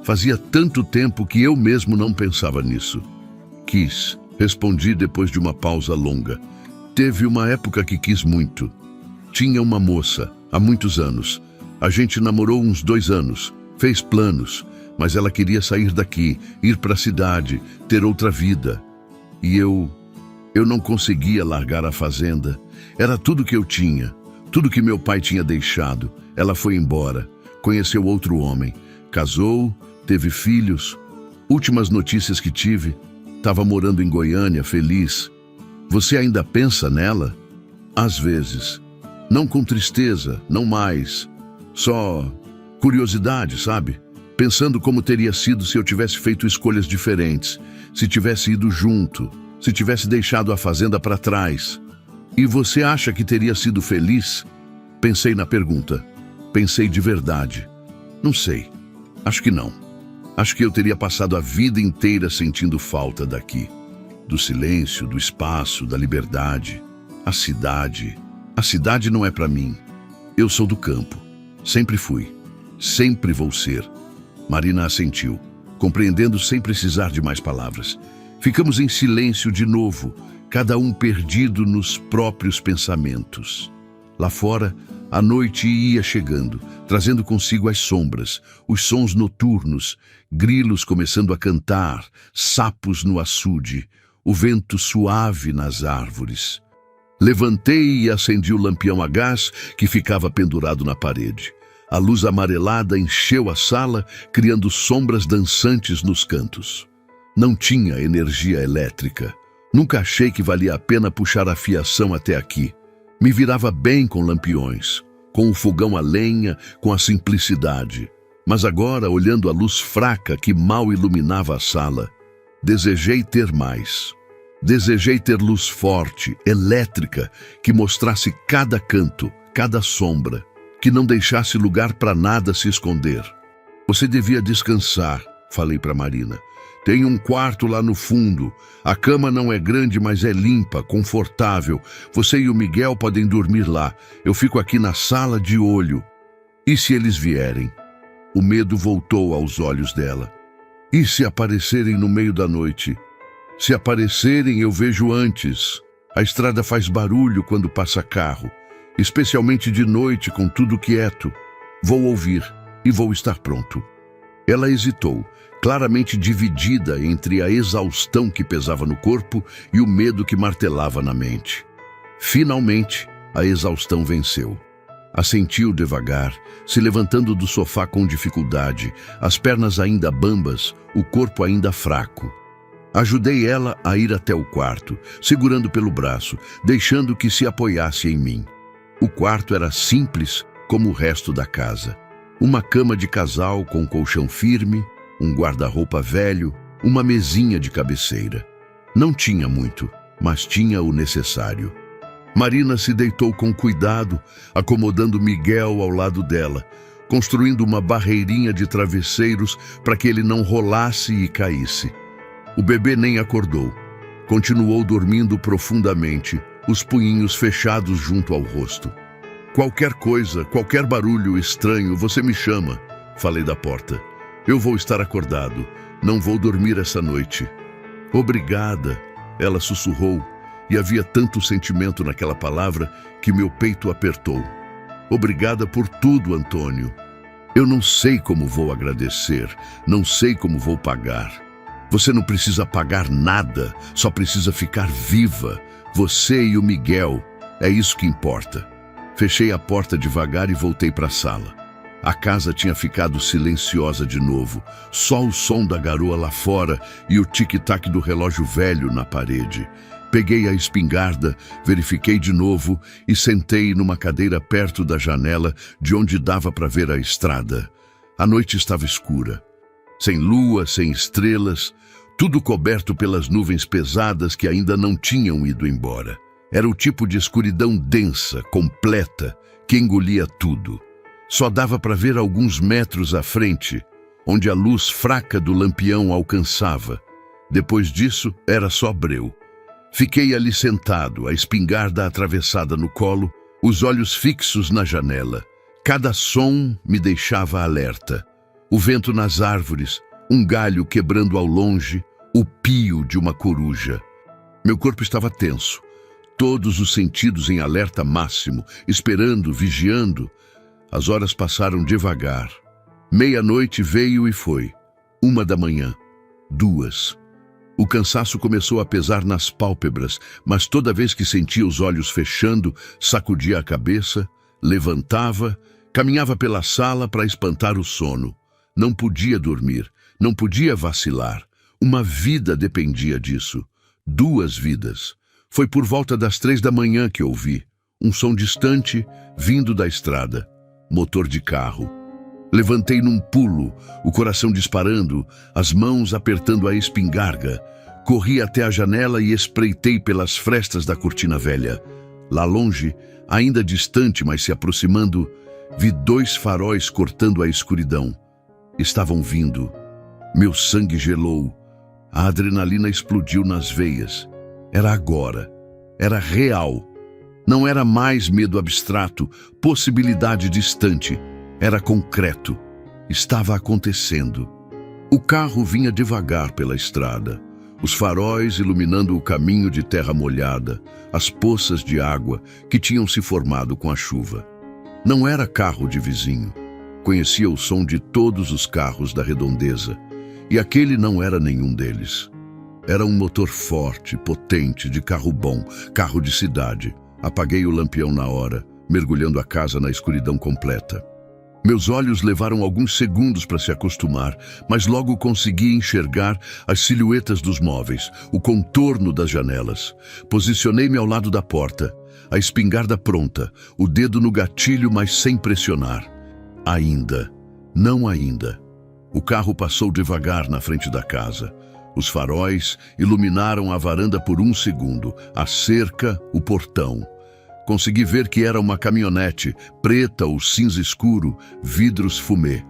Fazia tanto tempo que eu mesmo não pensava nisso. Quis, respondi depois de uma pausa longa. Teve uma época que quis muito. Tinha uma moça, há muitos anos. A gente namorou uns 2 anos, fez planos, mas ela queria sair daqui, ir para a cidade, ter outra vida. E eu não conseguia largar a fazenda. Era tudo que eu tinha, tudo que meu pai tinha deixado. Ela foi embora, conheceu outro homem, casou, teve filhos. Últimas notícias que tive, estava morando em Goiânia, feliz. Você ainda pensa nela? Às vezes. Não com tristeza, não mais. Só curiosidade, sabe? Pensando como teria sido se eu tivesse feito escolhas diferentes, se tivesse ido junto, se tivesse deixado a fazenda para trás. E você acha que teria sido feliz? Pensei na pergunta. Pensei de verdade. Não sei. Acho que não. Acho que eu teria passado a vida inteira sentindo falta daqui. Do silêncio, do espaço, da liberdade. A cidade. A cidade não é para mim. Eu sou do campo. Sempre fui. Sempre vou ser. Marina assentiu, compreendendo sem precisar de mais palavras. Ficamos em silêncio de novo, cada um perdido nos próprios pensamentos. Lá fora, A noite ia chegando, trazendo consigo as sombras, os sons noturnos, grilos começando a cantar, sapos no açude, o vento suave nas árvores. Levantei e acendi o lampião a gás que ficava pendurado na parede. A luz amarelada encheu a sala, criando sombras dançantes nos cantos. Não tinha energia elétrica. Nunca achei que valia a pena puxar a fiação até aqui. Me virava bem com lampiões, com o fogão a lenha, com a simplicidade. Mas agora, olhando a luz fraca que mal iluminava a sala, desejei ter mais. Desejei ter luz forte, elétrica, que mostrasse cada canto, cada sombra, que não deixasse lugar para nada se esconder. Você devia descansar, falei para Marina. Tem um quarto lá no fundo. A cama não é grande, mas é limpa, confortável. Você e o Miguel podem dormir lá. Eu fico aqui na sala de olho. E se eles vierem? O medo voltou aos olhos dela. E se aparecerem no meio da noite? Se aparecerem, eu vejo antes. A estrada faz barulho quando passa carro, especialmente de noite com tudo quieto. Vou ouvir e vou estar pronto. Ela hesitou, claramente dividida entre a exaustão que pesava no corpo e o medo que martelava na mente. Finalmente, a exaustão venceu. Assentiu devagar, se levantando do sofá com dificuldade, as pernas ainda bambas, o corpo ainda fraco. Ajudei ela a ir até o quarto, segurando pelo braço, deixando que se apoiasse em mim. O quarto era simples, como o resto da casa. Uma cama de casal com colchão firme, um guarda-roupa velho, uma mesinha de cabeceira. Não tinha muito, mas tinha o necessário. Marina se deitou com cuidado, acomodando Miguel ao lado dela, construindo uma barreirinha de travesseiros para que ele não rolasse e caísse. O bebê nem acordou. Continuou dormindo profundamente, os punhinhos fechados junto ao rosto. Qualquer coisa, qualquer barulho estranho, você me chama, falei da porta. Eu vou estar acordado, não vou dormir essa noite. Obrigada, ela sussurrou, e havia tanto sentimento naquela palavra que meu peito apertou. Obrigada por tudo, Antônio. Eu não sei como vou agradecer, não sei como vou pagar. Você não precisa pagar nada, só precisa ficar viva. Você e o Miguel, é isso que importa. Fechei a porta devagar e voltei para a sala. A casa tinha ficado silenciosa de novo, só o som da garoa lá fora e o tic-tac do relógio velho na parede. Peguei a espingarda, verifiquei de novo e sentei numa cadeira perto da janela de onde dava para ver a estrada. A noite estava escura, sem lua, sem estrelas, tudo coberto pelas nuvens pesadas que ainda não tinham ido embora. Era o tipo de escuridão densa, completa, que engolia tudo. Só dava para ver alguns metros à frente, onde a luz fraca do lampião alcançava. Depois disso, era só breu. Fiquei ali sentado, a espingarda atravessada no colo, os olhos fixos na janela. Cada som me deixava alerta. O vento nas árvores, um galho quebrando ao longe, o pio de uma coruja. Meu corpo estava tenso, todos os sentidos em alerta máximo, esperando, vigiando. As horas passaram devagar. Meia-noite veio e foi. 1h, 2. O cansaço começou a pesar nas pálpebras, mas toda vez que sentia os olhos fechando, sacudia a cabeça, levantava, caminhava pela sala para espantar o sono. Não podia dormir, não podia vacilar. Uma vida dependia disso. 2 vidas. Foi por volta das 3h que ouvi. Um som distante, vindo da estrada. Motor de carro. Levantei num pulo, o coração disparando, as mãos apertando a espingarda. Corri até a janela e espreitei pelas frestas da cortina velha. Lá longe, ainda distante, mas se aproximando, vi 2 faróis cortando a escuridão. Estavam vindo. Meu sangue gelou. A adrenalina explodiu nas veias. Era agora. Era real. Não era mais medo abstrato, possibilidade distante. Era concreto. Estava acontecendo. O carro vinha devagar pela estrada. Os faróis iluminando o caminho de terra molhada, as poças de água que tinham se formado com a chuva. Não era carro de vizinho. Conhecia o som de todos os carros da redondeza, e aquele não era nenhum deles. Era um motor forte, potente, de carro bom, carro de cidade. Apaguei o lampião na hora, mergulhando a casa na escuridão completa. Meus olhos levaram alguns segundos para se acostumar, mas logo consegui enxergar as silhuetas dos móveis, o contorno das janelas. Posicionei-me ao lado da porta, a espingarda pronta, o dedo no gatilho, mas sem pressionar. Ainda, não ainda. O carro passou devagar na frente da casa. Os faróis iluminaram a varanda por um segundo, a cerca, o portão. Consegui ver que era uma caminhonete, preta ou cinza escuro, vidros fumê.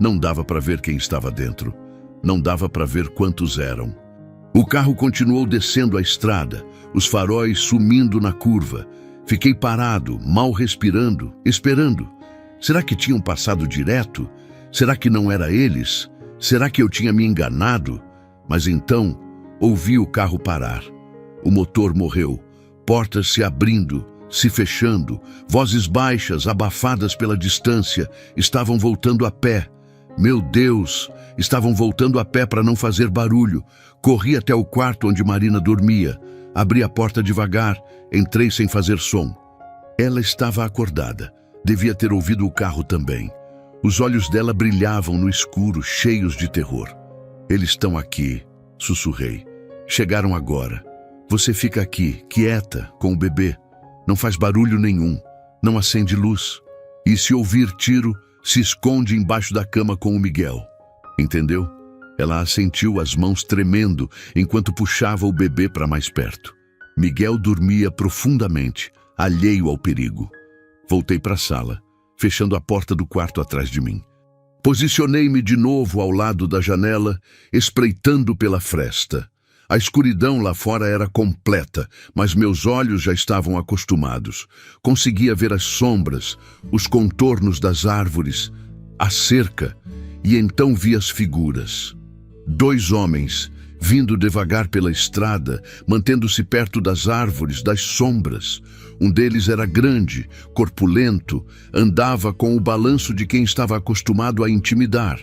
Não dava para ver quem estava dentro. Não dava para ver quantos eram. O carro continuou descendo a estrada, os faróis sumindo na curva. Fiquei parado, mal respirando, esperando. Será que tinham passado direto? Será que não era eles? Será que eu tinha me enganado? Mas então, ouvi o carro parar. O motor morreu, portas se abrindo, se fechando, vozes baixas, abafadas pela distância, estavam voltando a pé. Meu Deus, estavam voltando a pé para não fazer barulho. Corri até o quarto onde Marina dormia. Abri a porta devagar, entrei sem fazer som. Ela estava acordada, devia ter ouvido o carro também. Os olhos dela brilhavam no escuro, cheios de terror. Eles estão aqui, sussurrei. Chegaram agora. Você fica aqui, quieta, com o bebê. Não faz barulho nenhum, não acende luz. E se ouvir tiro, se esconde embaixo da cama com o Miguel. Entendeu? Ela assentiu, as mãos tremendo, enquanto puxava o bebê para mais perto. Miguel dormia profundamente, alheio ao perigo. Voltei para a sala, fechando a porta do quarto atrás de mim. Posicionei-me de novo ao lado da janela, espreitando pela fresta. A escuridão lá fora era completa, mas meus olhos já estavam acostumados. Conseguia ver as sombras, os contornos das árvores, a cerca, e então vi as figuras. 2 homens, vindo devagar pela estrada, mantendo-se perto das árvores, das sombras. Um deles era grande, corpulento, andava com o balanço de quem estava acostumado a intimidar.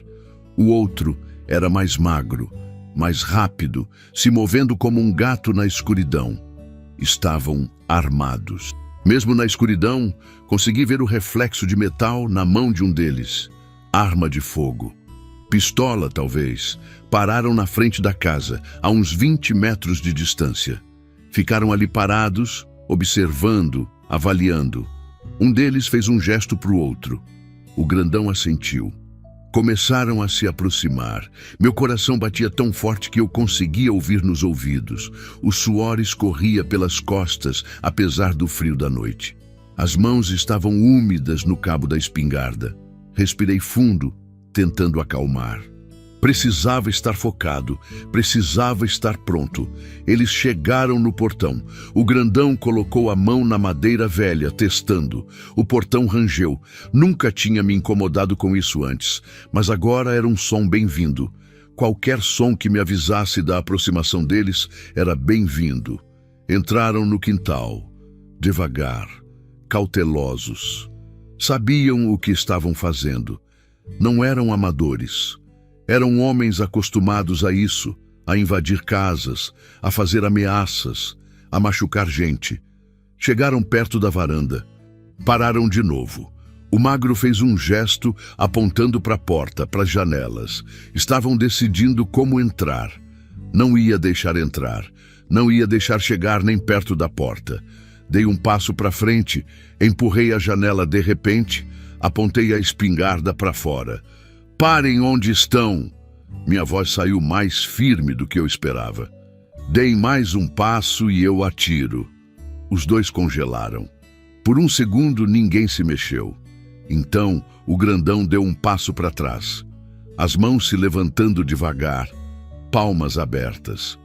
O outro era mais magro, mais rápido, se movendo como um gato na escuridão. Estavam armados. Mesmo na escuridão, consegui ver o reflexo de metal na mão de um deles. Arma de fogo. Pistola, talvez. Pararam na frente da casa, a uns 20 metros de distância. Ficaram ali parados, observando, avaliando. Um deles fez um gesto para o outro. O grandão assentiu. Começaram a se aproximar. Meu coração batia tão forte que eu conseguia ouvir nos ouvidos. O suor escorria pelas costas, apesar do frio da noite. As mãos estavam úmidas no cabo da espingarda. Respirei fundo, tentando acalmar. Precisava estar focado, precisava estar pronto. Eles chegaram no portão. O grandão colocou a mão na madeira velha, testando. O portão rangeu. Nunca tinha me incomodado com isso antes, mas agora era um som bem-vindo. Qualquer som que me avisasse da aproximação deles era bem-vindo. Entraram no quintal, devagar, cautelosos. Sabiam o que estavam fazendo. Não eram amadores. Eram homens acostumados a isso, a invadir casas, a fazer ameaças, a machucar gente. Chegaram perto da varanda. Pararam de novo. O magro fez um gesto apontando para a porta, para as janelas. Estavam decidindo como entrar. Não ia deixar entrar. Não ia deixar chegar nem perto da porta. Dei um passo para frente, empurrei a janela de repente, apontei a espingarda para fora. Parem onde estão! Minha voz saiu mais firme do que eu esperava. Dei mais um passo e eu atiro. Os 2 congelaram. Por um segundo ninguém se mexeu. Então o grandão deu um passo para trás. As mãos se levantando devagar, palmas abertas.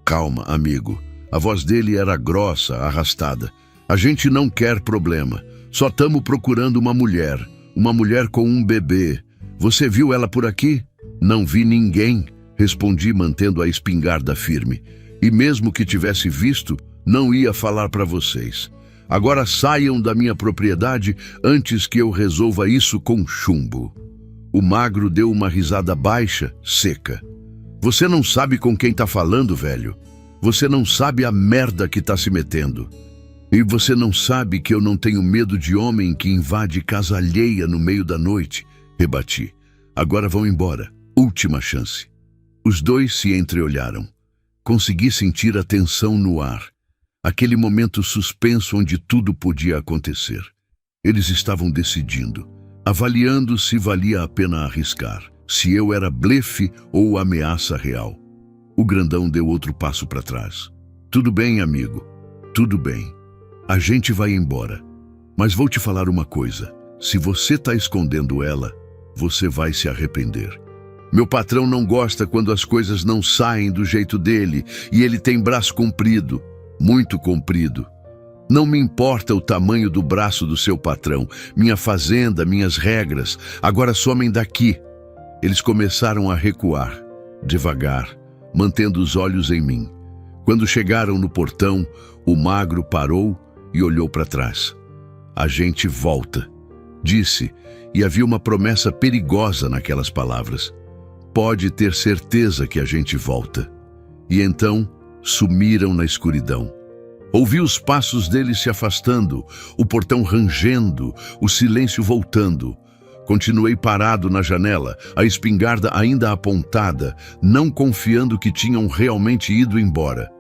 Calma, amigo. A voz dele era grossa, arrastada. A gente não quer problema. Só estamos procurando uma mulher com um bebê. Você viu ela por aqui? Não vi ninguém, respondi mantendo a espingarda firme. E mesmo que tivesse visto, não ia falar para vocês. Agora saiam da minha propriedade antes que eu resolva isso com chumbo. O magro deu uma risada baixa, seca. Você não sabe com quem tá falando, velho. Você não sabe a merda que tá se metendo. E você não sabe que eu não tenho medo de homem que invade casa alheia no meio da noite, rebati. Agora vão embora. Última chance. Os dois se entreolharam. Consegui sentir a tensão no ar. Aquele momento suspenso onde tudo podia acontecer. Eles estavam decidindo, avaliando se valia a pena arriscar, se eu era blefe ou ameaça real. O grandão deu outro passo para trás. Tudo bem, amigo. Tudo bem. A gente vai embora. Mas vou te falar uma coisa. Se você tá escondendo ela, você vai se arrepender. Meu patrão não gosta quando as coisas não saem do jeito dele e ele tem braço comprido, muito comprido. Não me importa o tamanho do braço do seu patrão, minha fazenda, minhas regras. Agora somem daqui. Eles começaram a recuar, devagar, mantendo os olhos em mim. Quando chegaram no portão, o magro parou e olhou para trás. A gente volta, disse, e havia uma promessa perigosa naquelas palavras. Pode ter certeza que a gente volta. E então sumiram na escuridão. Ouvi os passos deles se afastando, o portão rangendo, o silêncio voltando. Continuei parado na janela, a espingarda ainda apontada, não confiando que tinham realmente ido embora.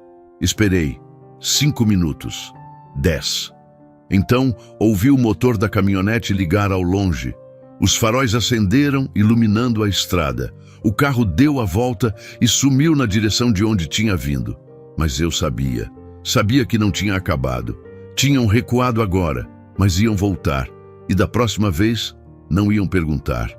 Esperei. 5 minutos. 10. Então, ouvi o motor da caminhonete ligar ao longe. Os faróis acenderam, iluminando a estrada. O carro deu a volta e sumiu na direção de onde tinha vindo. Mas eu sabia. Sabia que não tinha acabado. Tinham recuado agora, mas iam voltar. E da próxima vez, não iam perguntar.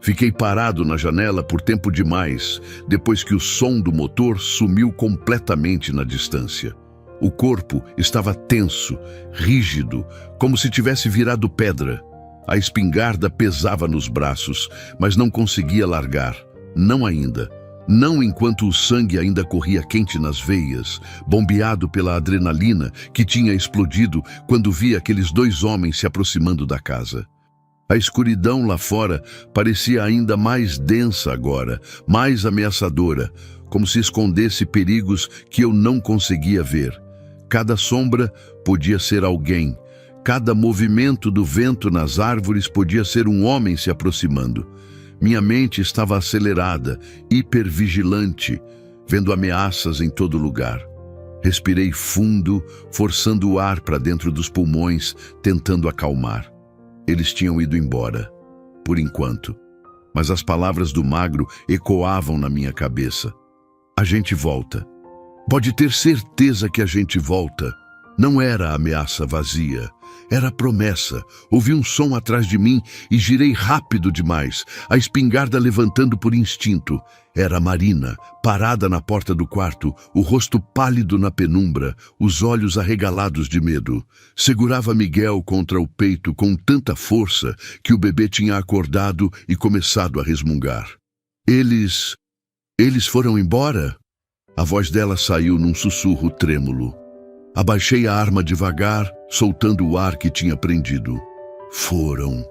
Fiquei parado na janela por tempo demais, depois que o som do motor sumiu completamente na distância. O corpo estava tenso, rígido, como se tivesse virado pedra. A espingarda pesava nos braços, mas não conseguia largar. Não ainda. Não enquanto o sangue ainda corria quente nas veias, bombeado pela adrenalina que tinha explodido quando vi aqueles 2 homens se aproximando da casa. A escuridão lá fora parecia ainda mais densa agora, mais ameaçadora, como se escondesse perigos que eu não conseguia ver. Cada sombra podia ser alguém. Cada movimento do vento nas árvores podia ser um homem se aproximando. Minha mente estava acelerada, hipervigilante, vendo ameaças em todo lugar. Respirei fundo, forçando o ar para dentro dos pulmões, tentando acalmar. Eles tinham ido embora, por enquanto. Mas as palavras do magro ecoavam na minha cabeça. A gente volta. Pode ter certeza que a gente volta. Não era ameaça vazia. Era promessa. Ouvi um som atrás de mim e girei rápido demais, a espingarda levantando por instinto. Era Marina, parada na porta do quarto, o rosto pálido na penumbra, os olhos arregalados de medo. Segurava Miguel contra o peito com tanta força que o bebê tinha acordado e começado a resmungar. Eles foram embora? A voz dela saiu num sussurro trêmulo. Abaixei a arma devagar, soltando o ar que tinha prendido. Foram.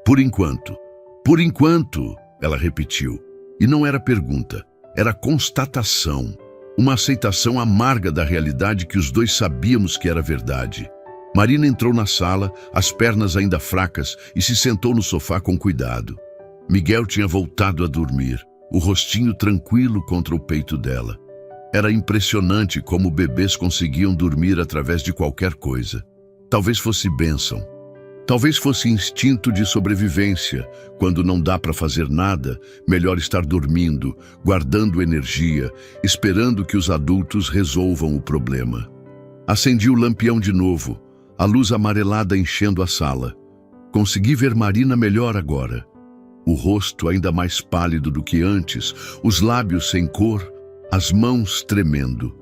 Por enquanto. Por enquanto, ela repetiu. E não era pergunta, era constatação. Uma aceitação amarga da realidade que os dois sabíamos que era verdade. Marina entrou na sala, as pernas ainda fracas, e se sentou no sofá com cuidado. Miguel tinha voltado a dormir, o rostinho tranquilo contra o peito dela. Era impressionante como bebês conseguiam dormir através de qualquer coisa. Talvez fosse bênção. Talvez fosse instinto de sobrevivência. Quando não dá para fazer nada, melhor estar dormindo, guardando energia, esperando que os adultos resolvam o problema. Acendi o lampião de novo, a luz amarelada enchendo a sala. Consegui ver Marina melhor agora. O rosto ainda mais pálido do que antes, os lábios sem cor, as mãos tremendo.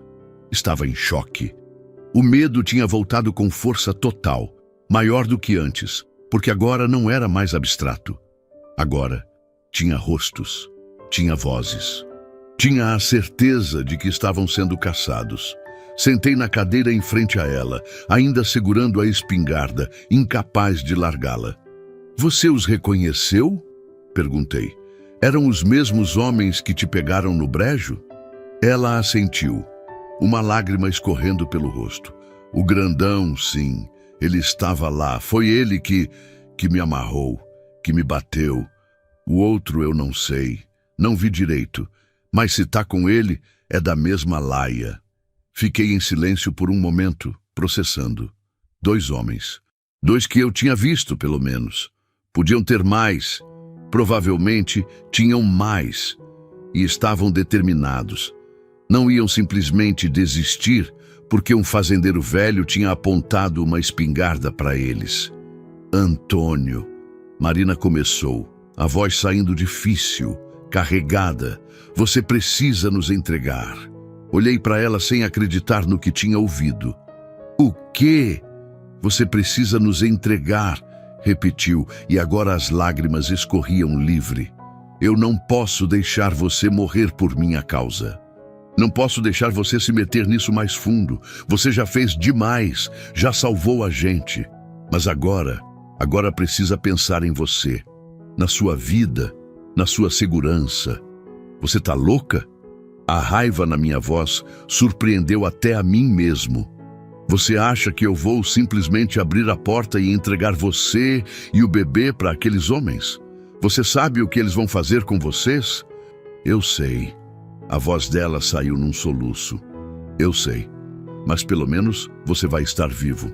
Estava em choque. O medo tinha voltado com força total, maior do que antes, porque agora não era mais abstrato. Agora tinha rostos, tinha vozes. Tinha a certeza de que estavam sendo caçados. Sentei na cadeira em frente a ela, ainda segurando a espingarda, incapaz de largá-la. Você os reconheceu? Perguntei. Eram os mesmos homens que te pegaram no brejo? Ela assentiu, uma lágrima escorrendo pelo rosto. O grandão, sim, ele estava lá. Foi ele que me amarrou, que me bateu. O outro eu não sei, não vi direito, mas se tá com ele, é da mesma laia. Fiquei em silêncio por um momento, processando. 2 homens. 2 que eu tinha visto, pelo menos. Podiam ter mais. Provavelmente tinham mais. E estavam determinados. Não iam simplesmente desistir porque um fazendeiro velho tinha apontado uma espingarda para eles. Antônio. Marina começou, a voz saindo difícil, carregada. Você precisa nos entregar. Olhei para ela sem acreditar no que tinha ouvido. O quê? Você precisa nos entregar, repetiu, e agora as lágrimas escorriam livre. Eu não posso deixar você morrer por minha causa. Não posso deixar você se meter nisso mais fundo. Você já fez demais, já salvou a gente. Mas agora precisa pensar em você, na sua vida, na sua segurança. Você tá louca? A raiva na minha voz surpreendeu até a mim mesmo. Você acha que eu vou simplesmente abrir a porta e entregar você e o bebê para aqueles homens? Você sabe o que eles vão fazer com vocês? Eu sei. A voz dela saiu num soluço. Eu sei, mas pelo menos você vai estar vivo.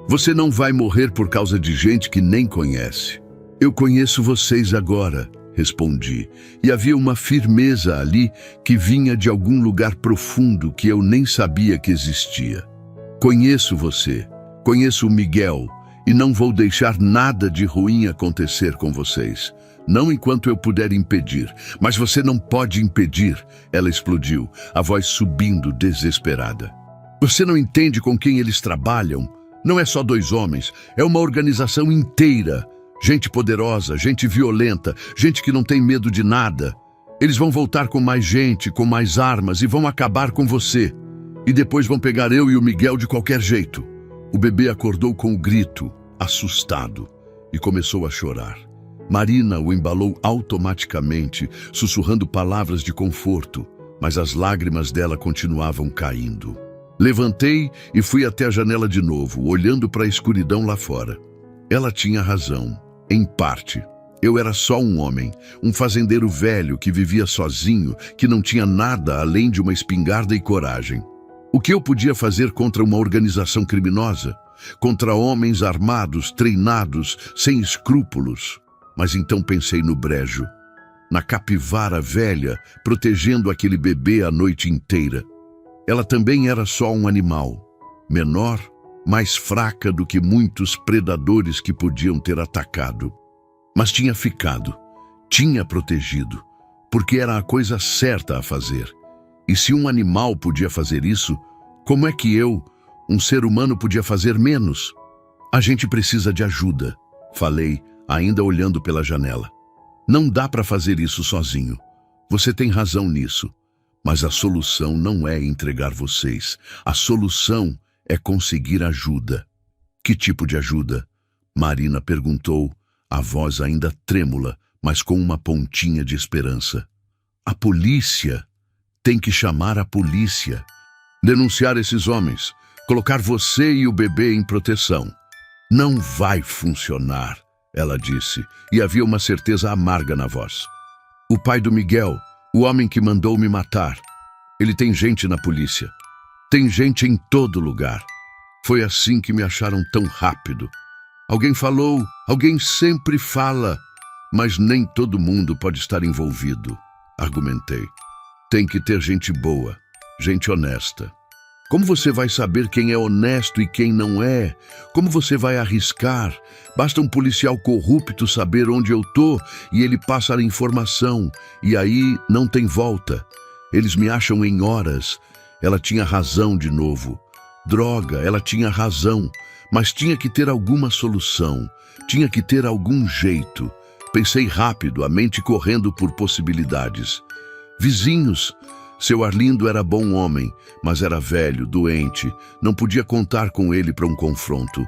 Você não vai morrer por causa de gente que nem conhece. Eu conheço vocês agora, respondi, e havia uma firmeza ali que vinha de algum lugar profundo que eu nem sabia que existia. Conheço você, conheço o Miguel, e não vou deixar nada de ruim acontecer com vocês. Não enquanto eu puder impedir. Mas você não pode impedir. Ela explodiu, a voz subindo desesperada. Você não entende com quem eles trabalham? Não é só 2 homens, é uma organização inteira. Gente poderosa, gente violenta, gente que não tem medo de nada. Eles vão voltar com mais gente, com mais armas e vão acabar com você. E depois vão pegar eu e o Miguel de qualquer jeito. O bebê acordou com o grito, assustado, e começou a chorar. Marina o embalou automaticamente, sussurrando palavras de conforto, mas as lágrimas dela continuavam caindo. Levantei e fui até a janela de novo, olhando para a escuridão lá fora. Ela tinha razão, em parte. Eu era só um homem, um fazendeiro velho que vivia sozinho, que não tinha nada além de uma espingarda e coragem. O que eu podia fazer contra uma organização criminosa? Contra homens armados, treinados, sem escrúpulos? Mas então pensei no brejo, na capivara velha, protegendo aquele bebê a noite inteira. Ela também era só um animal, menor, mais fraca do que muitos predadores que podiam ter atacado. Mas tinha ficado, tinha protegido, porque era a coisa certa a fazer. E se um animal podia fazer isso, como é que eu, um ser humano, podia fazer menos? A gente precisa de ajuda, falei, ainda olhando pela janela. Não dá para fazer isso sozinho. Você tem razão nisso. Mas a solução não é entregar vocês. A solução é conseguir ajuda. Que tipo de ajuda? Marina perguntou, a voz ainda trêmula, mas com uma pontinha de esperança. A polícia. Tem que chamar a polícia. Denunciar esses homens. Colocar você e o bebê em proteção. Não vai funcionar, ela disse, e havia uma certeza amarga na voz. O pai do Miguel, o homem que mandou me matar, ele tem gente na polícia. Tem gente em todo lugar. Foi assim que me acharam tão rápido. Alguém falou, alguém sempre fala, mas nem todo mundo pode estar envolvido, argumentei. Tem que ter gente boa, gente honesta. Como você vai saber quem é honesto e quem não é? Como você vai arriscar? Basta um policial corrupto saber onde eu tô e ele passa a informação. E aí não tem volta. Eles me acham em horas. Ela tinha razão de novo. Droga, ela tinha razão. Mas tinha que ter alguma solução. Tinha que ter algum jeito. Pensei rápido, a mente correndo por possibilidades. Vizinhos. Seu Arlindo era bom homem, mas era velho, doente, não podia contar com ele para um confronto.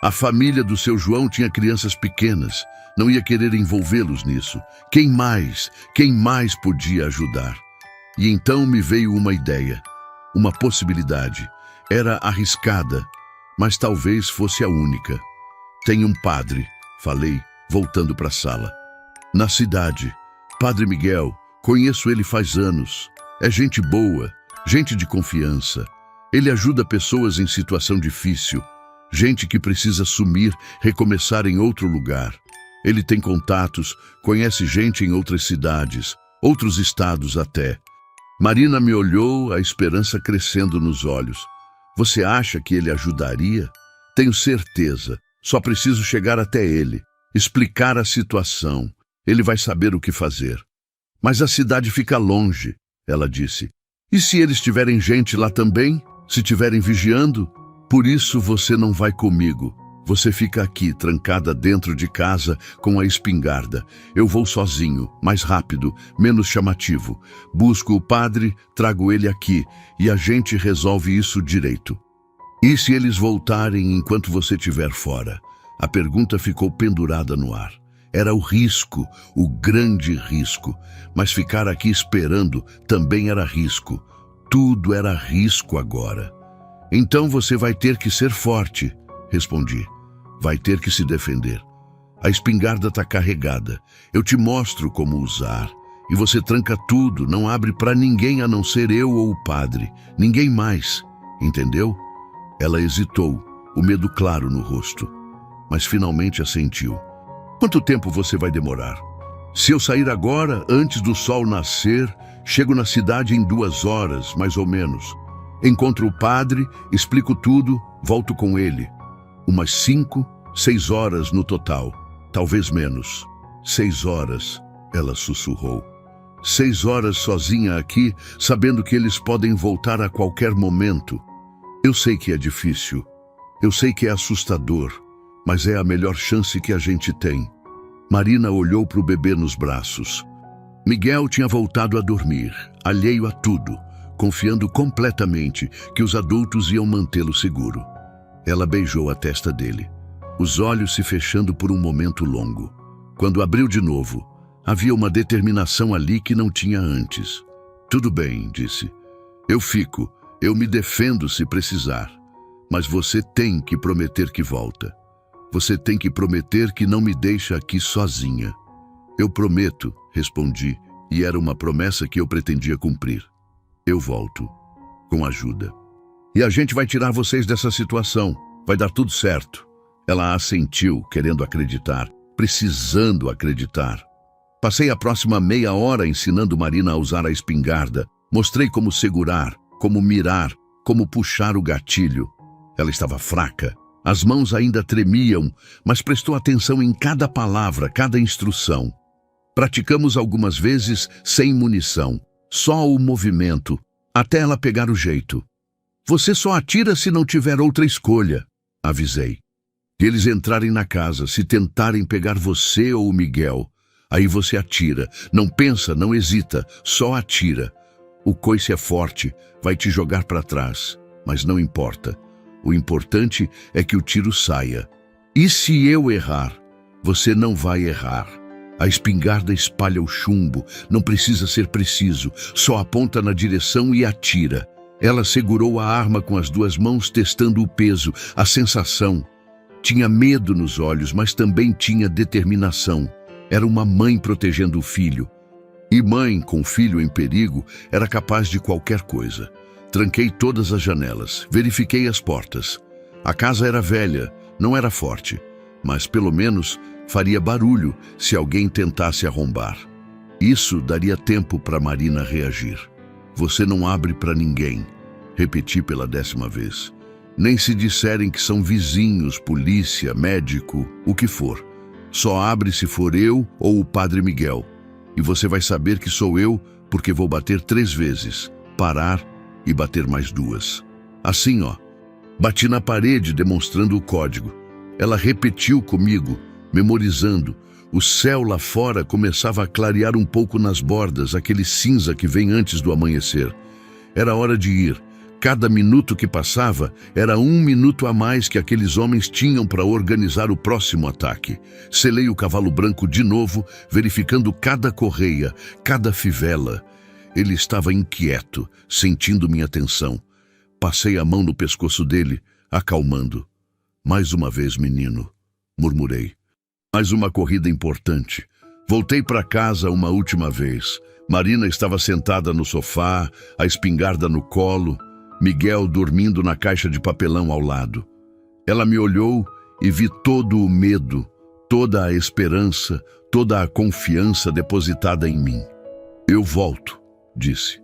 A família do seu João tinha crianças pequenas, não ia querer envolvê-los nisso. Quem mais podia ajudar? E então me veio uma ideia, uma possibilidade. Era arriscada, mas talvez fosse a única. Tem um padre, falei, voltando para a sala. Na cidade, Padre Miguel, conheço ele faz anos. É gente boa, gente de confiança. Ele ajuda pessoas em situação difícil, gente que precisa sumir, recomeçar em outro lugar. Ele tem contatos, conhece gente em outras cidades, outros estados até. Marina me olhou, a esperança crescendo nos olhos. Você acha que ele ajudaria? Tenho certeza. Só preciso chegar até ele, explicar a situação. Ele vai saber o que fazer. Mas a cidade fica longe, ela disse. E se eles tiverem gente lá também? Se tiverem vigiando? Por isso você não vai comigo. Você fica aqui, trancada dentro de casa, com a espingarda. Eu vou sozinho, mais rápido, menos chamativo. Busco o padre, trago ele aqui, e a gente resolve isso direito. E se eles voltarem enquanto você estiver fora? A pergunta ficou pendurada no ar. Era o risco, o grande risco. Mas ficar aqui esperando também era risco. Tudo era risco agora. Então você vai ter que ser forte, respondi. Vai ter que se defender. A espingarda está carregada. Eu te mostro como usar. E você tranca tudo, não abre para ninguém a não ser eu ou o padre. Ninguém mais, entendeu? Ela hesitou, o medo claro no rosto. Mas finalmente assentiu. Quanto tempo você vai demorar? Se eu sair agora, antes do sol nascer, chego na cidade em 2 horas, mais ou menos. Encontro o padre, explico tudo, volto com ele. Umas 5, 6 horas no total, talvez menos. 6 horas, ela sussurrou. 6 horas sozinha aqui, sabendo que eles podem voltar a qualquer momento. Eu sei que é difícil, eu sei que é assustador, mas é a melhor chance que a gente tem. Marina olhou para o bebê nos braços. Miguel tinha voltado a dormir, alheio a tudo, confiando completamente que os adultos iam mantê-lo seguro. Ela beijou a testa dele, os olhos se fechando por um momento longo. Quando abriu de novo, havia uma determinação ali que não tinha antes. Tudo bem, disse. Eu fico, eu me defendo se precisar. Mas você tem que prometer que volta. Você tem que prometer que não me deixa aqui sozinha. Eu prometo, respondi, e era uma promessa que eu pretendia cumprir. Eu volto, com ajuda. E a gente vai tirar vocês dessa situação. Vai dar tudo certo. Ela assentiu, querendo acreditar, precisando acreditar. Passei a próxima meia hora ensinando Marina a usar a espingarda. Mostrei como segurar, como mirar, como puxar o gatilho. Ela estava fraca. As mãos ainda tremiam, mas prestou atenção em cada palavra, cada instrução. Praticamos algumas vezes sem munição, só o movimento, até ela pegar o jeito. Você só atira se não tiver outra escolha, avisei. Se eles entrarem na casa, se tentarem pegar você ou o Miguel, aí você atira. Não pensa, não hesita, só atira. O coice é forte, vai te jogar para trás, mas não importa. O importante é que o tiro saia. E se eu errar? Você não vai errar. A espingarda espalha o chumbo, não precisa ser preciso, só aponta na direção e atira. Ela segurou a arma com as 2 mãos, testando o peso, a sensação. Tinha medo nos olhos, mas também tinha determinação. Era uma mãe protegendo o filho. E mãe, com filho em perigo, era capaz de qualquer coisa. Tranquei todas as janelas, verifiquei as portas. A casa era velha, não era forte, mas pelo menos faria barulho se alguém tentasse arrombar. Isso daria tempo para Marina reagir. Você não abre para ninguém, repeti pela 10ª vez. Nem se disserem que são vizinhos, polícia, médico, o que for. Só abre se for eu ou o Padre Miguel. E você vai saber que sou eu porque vou bater 3 vezes, parar e bater mais 2. Assim, ó. Bati na parede demonstrando o código. Ela repetiu comigo, memorizando. O céu lá fora começava a clarear um pouco nas bordas, aquele cinza que vem antes do amanhecer. Era hora de ir. Cada minuto que passava era um minuto a mais que aqueles homens tinham para organizar o próximo ataque. Selei o cavalo branco de novo, verificando cada correia, cada fivela. Ele estava inquieto, sentindo minha tensão. Passei a mão no pescoço dele, acalmando. Mais uma vez, menino, murmurei. Mais uma corrida importante. Voltei para casa uma última vez. Marina estava sentada no sofá, a espingarda no colo, Miguel dormindo na caixa de papelão ao lado. Ela me olhou e vi todo o medo, toda a esperança, toda a confiança depositada em mim. Eu volto, disse.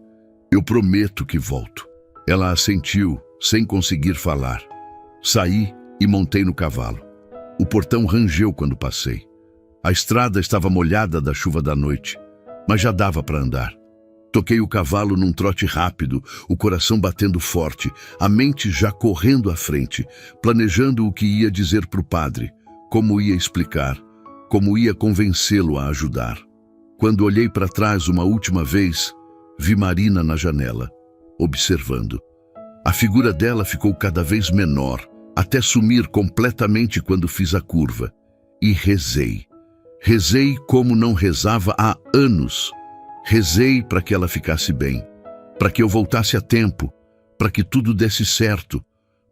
Eu prometo que volto. Ela assentiu, sem conseguir falar. Saí e montei no cavalo. O portão rangeu quando passei. A estrada estava molhada da chuva da noite, mas já dava para andar. Toquei o cavalo num trote rápido, o coração batendo forte, a mente já correndo à frente, planejando o que ia dizer para o padre, como ia explicar, como ia convencê-lo a ajudar. Quando olhei para trás uma última vez, vi Marina na janela, observando. A figura dela ficou cada vez menor, até sumir completamente quando fiz a curva. E rezei. Rezei como não rezava há anos. Rezei para que ela ficasse bem, para que eu voltasse a tempo, para que tudo desse certo,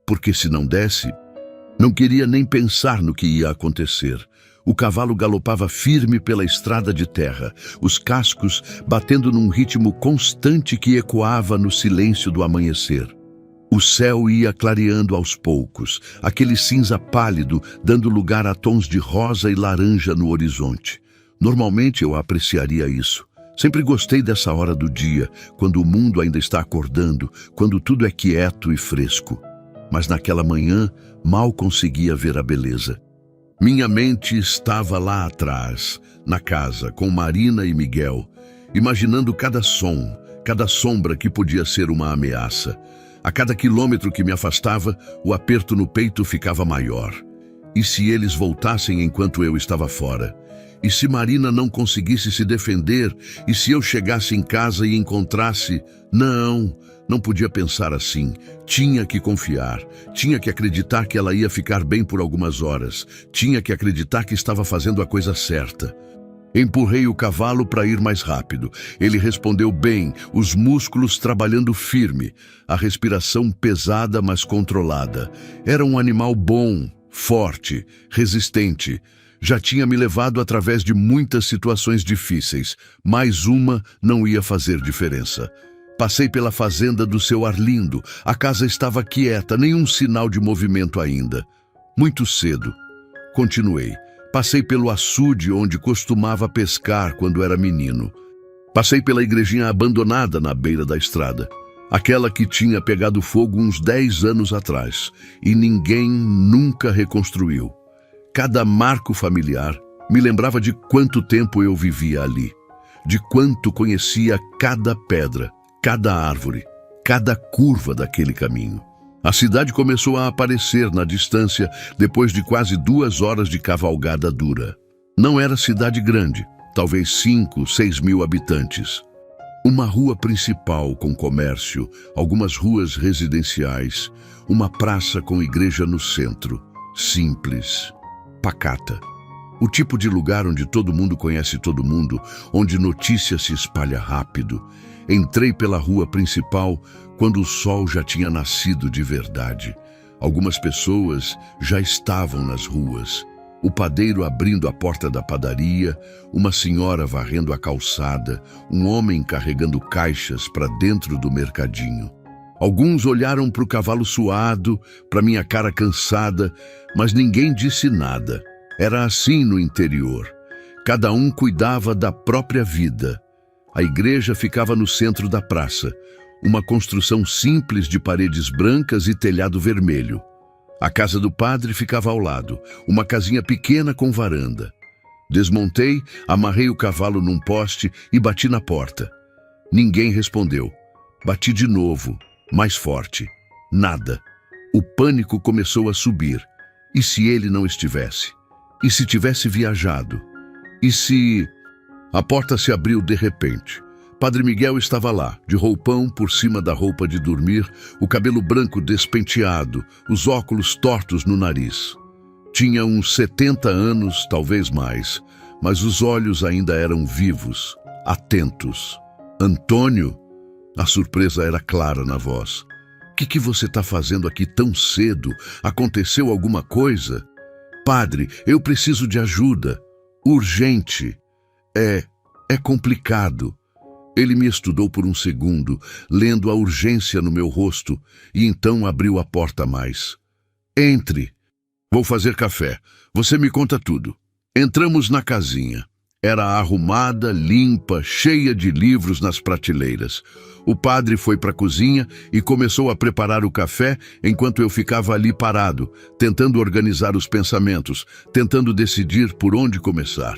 porque se não desse, não queria nem pensar no que ia acontecer. O cavalo galopava firme pela estrada de terra, os cascos batendo num ritmo constante que ecoava no silêncio do amanhecer. O céu ia clareando aos poucos, aquele cinza pálido dando lugar a tons de rosa e laranja no horizonte. Normalmente eu apreciaria isso. Sempre gostei dessa hora do dia, quando o mundo ainda está acordando, quando tudo é quieto e fresco. Mas naquela manhã, mal conseguia ver a beleza. Minha mente estava lá atrás, na casa, com Marina e Miguel, imaginando cada som, cada sombra que podia ser uma ameaça. A cada quilômetro que me afastava, o aperto no peito ficava maior. E se eles voltassem enquanto eu estava fora? E se Marina não conseguisse se defender? E se eu chegasse em casa e encontrasse... Não podia pensar assim. Tinha que confiar. Tinha que acreditar que ela ia ficar bem por algumas horas. Tinha que acreditar que estava fazendo a coisa certa. Empurrei o cavalo para ir mais rápido. Ele respondeu bem, os músculos trabalhando firme, a respiração pesada, mas controlada. Era um animal bom, forte, resistente. Já tinha me levado através de muitas situações difíceis. Mais uma não ia fazer diferença. Passei pela fazenda do seu Arlindo. A casa estava quieta, nenhum sinal de movimento ainda. Muito cedo. Continuei. Passei pelo açude onde costumava pescar quando era menino. Passei pela igrejinha abandonada na beira da estrada. Aquela que tinha pegado fogo uns 10 anos atrás. E ninguém nunca reconstruiu. Cada marco familiar me lembrava de quanto tempo eu vivia ali. De quanto conhecia cada pedra, cada árvore, cada curva daquele caminho. A cidade começou a aparecer na distância depois de quase 2 horas de cavalgada dura. Não era cidade grande, talvez 5, 6 mil habitantes. Uma rua principal com comércio, algumas ruas residenciais, uma praça com igreja no centro. Simples, pacata. O tipo de lugar onde todo mundo conhece todo mundo, onde notícia se espalha rápido. Entrei pela rua principal quando o sol já tinha nascido de verdade. Algumas pessoas já estavam nas ruas. O padeiro abrindo a porta da padaria, uma senhora varrendo a calçada, um homem carregando caixas para dentro do mercadinho. Alguns olharam para o cavalo suado, para minha cara cansada, mas ninguém disse nada. Era assim no interior. Cada um cuidava da própria vida. A igreja ficava no centro da praça, uma construção simples de paredes brancas e telhado vermelho. A casa do padre ficava ao lado, uma casinha pequena com varanda. Desmontei, amarrei o cavalo num poste e bati na porta. Ninguém respondeu. Bati de novo, mais forte. Nada. O pânico começou a subir. E se ele não estivesse? E se tivesse viajado? E se... A porta se abriu de repente. Padre Miguel estava lá, de roupão por cima da roupa de dormir, o cabelo branco despenteado, os óculos tortos no nariz. Tinha uns 70 anos, talvez mais, mas os olhos ainda eram vivos, atentos. Antônio? A surpresa era clara na voz. O que você está fazendo aqui tão cedo? Aconteceu alguma coisa? Padre, eu preciso de ajuda. Urgente. É complicado. Ele me estudou por um segundo, lendo a urgência no meu rosto, e então abriu a porta mais. Entre. Vou fazer café. Você me conta tudo. Entramos na casinha. Era arrumada, limpa, cheia de livros nas prateleiras. O padre foi para a cozinha e começou a preparar o café enquanto eu ficava ali parado, tentando organizar os pensamentos, tentando decidir por onde começar.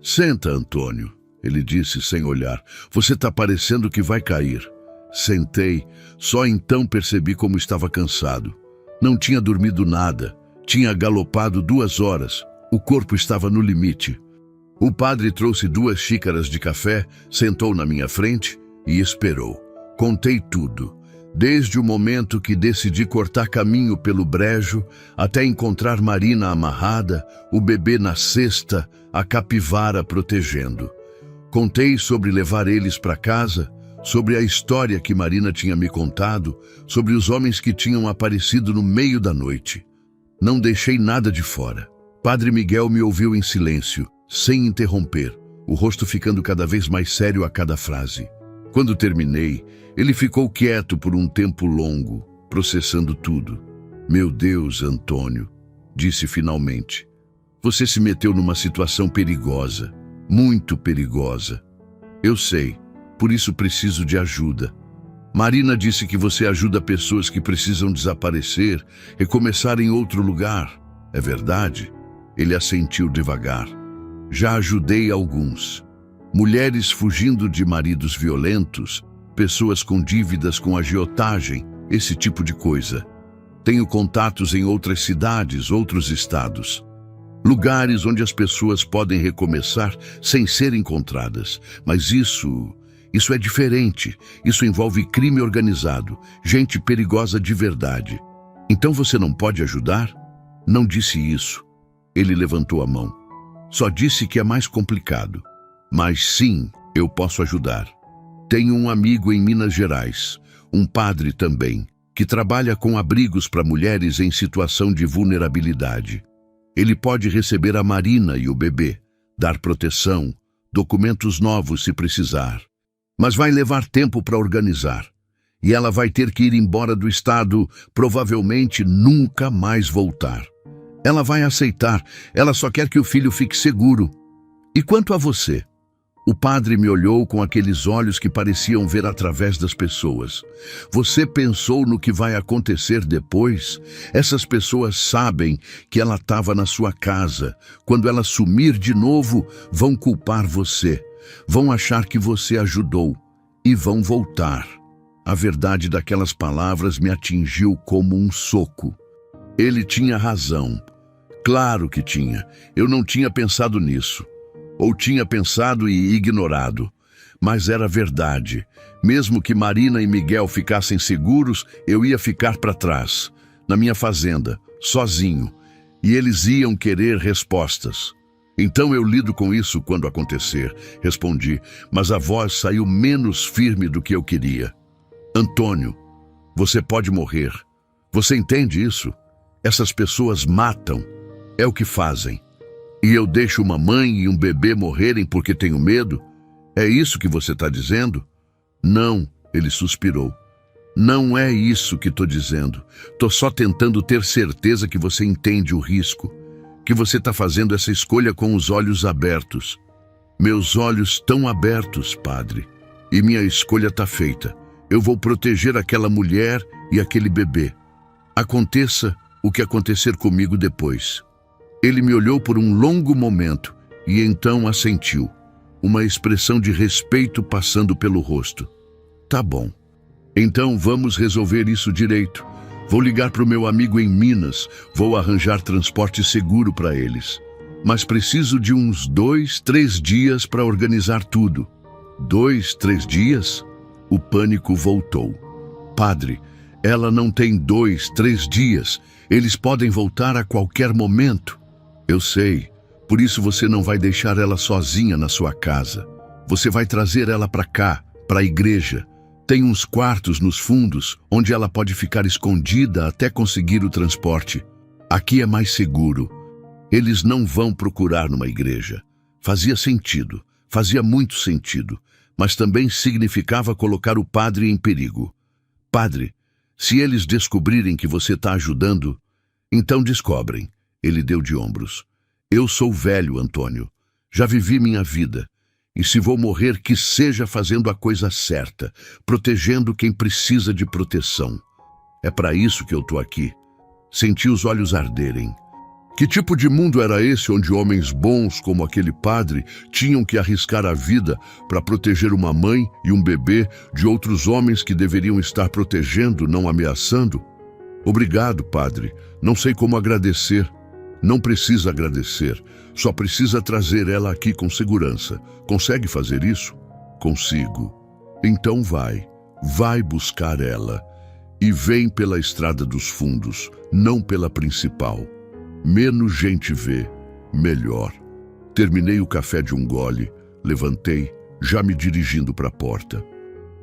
Senta, Antônio, ele disse sem olhar. Você está parecendo que vai cair. Sentei. Só então percebi como estava cansado. Não tinha dormido nada. Tinha galopado 2 horas. O corpo estava no limite. O padre trouxe 2 xícaras de café, sentou na minha frente e esperou. Contei tudo, desde o momento que decidi cortar caminho pelo brejo, até encontrar Marina amarrada, o bebê na cesta, a capivara protegendo. Contei sobre levar eles para casa, sobre a história que Marina tinha me contado, sobre os homens que tinham aparecido no meio da noite. Não deixei nada de fora. Padre Miguel me ouviu em silêncio, sem interromper, o rosto ficando cada vez mais sério a cada frase. Quando terminei, ele ficou quieto por um tempo longo, processando tudo. Meu Deus, Antônio, disse finalmente. Você se meteu numa situação perigosa, muito perigosa. Eu sei, por isso preciso de ajuda. Marina disse que você ajuda pessoas que precisam desaparecer, recomeçar em outro lugar. É verdade? Ele assentiu devagar. Já ajudei alguns. Mulheres fugindo de maridos violentos, pessoas com dívidas com agiotagem, esse tipo de coisa. Tenho contatos em outras cidades, outros estados. Lugares onde as pessoas podem recomeçar sem ser encontradas. Mas isso é diferente. Isso envolve crime organizado, gente perigosa de verdade. Então você não pode ajudar? Não disse isso. Ele levantou a mão. Só disse que é mais complicado. Mas sim, eu posso ajudar. Tenho um amigo em Minas Gerais, um padre também, que trabalha com abrigos para mulheres em situação de vulnerabilidade. Ele pode receber a Marina e o bebê, dar proteção, documentos novos se precisar. Mas vai levar tempo para organizar. E ela vai ter que ir embora do estado, provavelmente nunca mais voltar. Ela vai aceitar, ela só quer que o filho fique seguro. E quanto a você? O padre me olhou com aqueles olhos que pareciam ver através das pessoas. Você pensou no que vai acontecer depois? Essas pessoas sabem que ela estava na sua casa. Quando ela sumir de novo, vão culpar você. Vão achar que você ajudou. E vão voltar. A verdade daquelas palavras me atingiu como um soco. Ele tinha razão. Claro que tinha. Eu não tinha pensado nisso. Ou tinha pensado e ignorado. Mas era verdade. Mesmo que Marina e Miguel ficassem seguros, eu ia ficar para trás, na minha fazenda, sozinho. E eles iam querer respostas. Então eu lido com isso quando acontecer, respondi, mas a voz saiu menos firme do que eu queria. Antônio, você pode morrer. Você entende isso? Essas pessoas matam. É o que fazem. E eu deixo uma mãe e um bebê morrerem porque tenho medo? É isso que você está dizendo? Não, ele suspirou. Não é isso que estou dizendo. Estou só tentando ter certeza que você entende o risco. Que você está fazendo essa escolha com os olhos abertos. Meus olhos estão abertos, padre. E minha escolha está feita. Eu vou proteger aquela mulher e aquele bebê. Aconteça o que acontecer comigo depois. Ele me olhou por um longo momento e então assentiu, uma expressão de respeito passando pelo rosto. Tá bom. Então vamos resolver isso direito. Vou ligar para o meu amigo em Minas, vou arranjar transporte seguro para eles. mas preciso de uns 2, 3 dias para organizar tudo. 2, 3 dias? O pânico voltou. Padre, ela não tem 2, 3 dias. Eles podem voltar a qualquer momento. Eu sei, por isso você não vai deixar ela sozinha na sua casa. Você vai trazer ela para cá, para a igreja. Tem uns quartos nos fundos, onde ela pode ficar escondida até conseguir o transporte. Aqui é mais seguro. Eles não vão procurar numa igreja. Fazia sentido, fazia muito sentido, mas também significava colocar o padre em perigo. Padre, se eles descobrirem que você está ajudando, então descobrem. Ele deu de ombros. Eu sou velho, Antônio. Já vivi minha vida. E se vou morrer, que seja fazendo a coisa certa, protegendo quem precisa de proteção. É para isso que eu tô aqui. Senti os olhos arderem. Que tipo de mundo era esse onde homens bons como aquele padre tinham que arriscar a vida para proteger uma mãe e um bebê de outros homens que deveriam estar protegendo, não ameaçando? Obrigado, padre. Não sei como agradecer. Não precisa agradecer. Só precisa trazer ela aqui com segurança. Consegue fazer isso? Consigo. Então vai. Vai buscar ela. E vem pela estrada dos fundos, não pela principal. Menos gente vê, melhor. Terminei o café de um gole, levantei, já me dirigindo para a porta.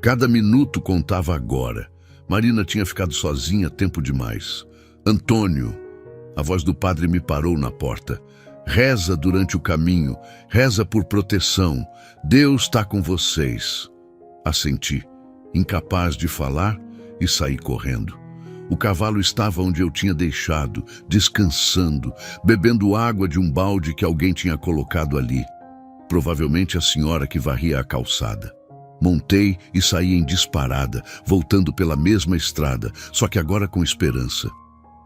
Cada minuto contava agora. Marina tinha ficado sozinha tempo demais. Antônio, a voz do padre me parou na porta. Reza durante o caminho, reza por proteção. Deus está com vocês. Assenti, incapaz de falar, e saí correndo. O cavalo estava onde eu tinha deixado, descansando, bebendo água de um balde que alguém tinha colocado ali. Provavelmente a senhora que varria a calçada. Montei e saí em disparada, voltando pela mesma estrada, só que agora com esperança.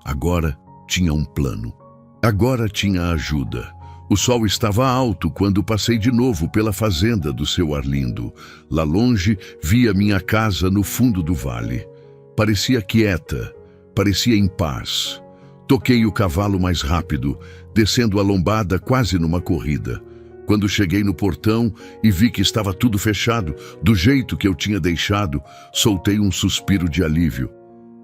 Agora tinha um plano. Agora tinha ajuda. O sol estava alto quando passei de novo pela fazenda do seu Arlindo. Lá longe, via minha casa no fundo do vale. Parecia quieta, parecia em paz. Toquei o cavalo mais rápido, descendo a lombada quase numa corrida. Quando cheguei no portão e vi que estava tudo fechado, do jeito que eu tinha deixado, soltei um suspiro de alívio.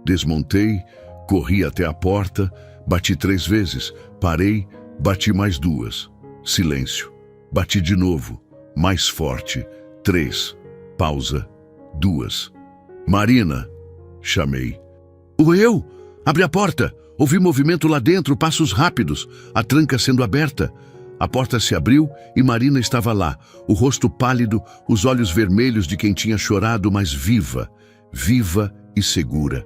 Desmontei, corri até a porta, bati 3 vezes, parei, bati mais 2. Silêncio. Bati de novo, mais forte. 3. Pausa. 2. Marina! Chamei. Eu! Abre a porta! Ouvi movimento lá dentro, passos rápidos, a tranca sendo aberta. A porta se abriu e Marina estava lá, o rosto pálido, os olhos vermelhos de quem tinha chorado, mas viva, viva e segura.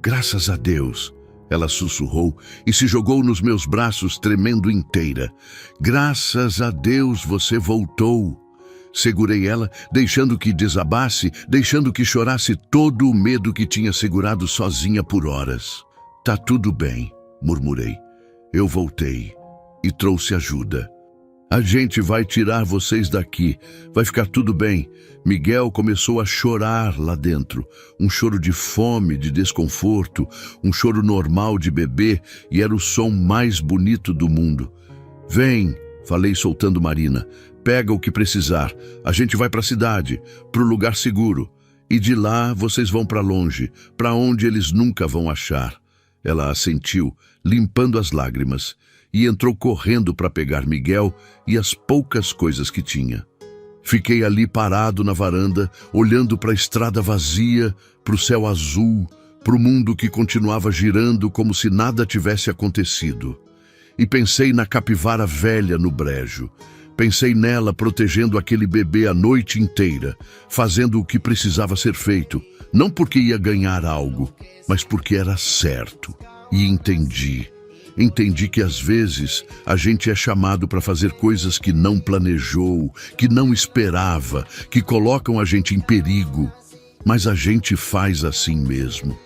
Graças a Deus! Ela sussurrou e se jogou nos meus braços, tremendo inteira. Graças a Deus você voltou! Segurei ela, deixando que desabasse, deixando que chorasse todo o medo que tinha segurado sozinha por horas. Tá tudo bem, murmurei. Eu voltei e trouxe ajuda. A gente vai tirar vocês daqui, vai ficar tudo bem. Miguel começou a chorar lá dentro, um choro de fome, de desconforto, um choro normal de bebê, e era o som mais bonito do mundo. Vem, falei soltando Marina. Pega o que precisar. A gente vai para a cidade, para o lugar seguro. E de lá vocês vão para longe, para onde eles nunca vão achar. Ela assentiu, limpando as lágrimas, e entrou correndo para pegar Miguel e as poucas coisas que tinha. Fiquei ali parado na varanda, olhando para a estrada vazia, para o céu azul, para o mundo que continuava girando como se nada tivesse acontecido. E pensei na capivara velha no brejo. Pensei nela protegendo aquele bebê a noite inteira, fazendo o que precisava ser feito, não porque ia ganhar algo, mas porque era certo. E entendi. Entendi que às vezes a gente é chamado para fazer coisas que não planejou, que não esperava, que colocam a gente em perigo. Mas a gente faz assim mesmo.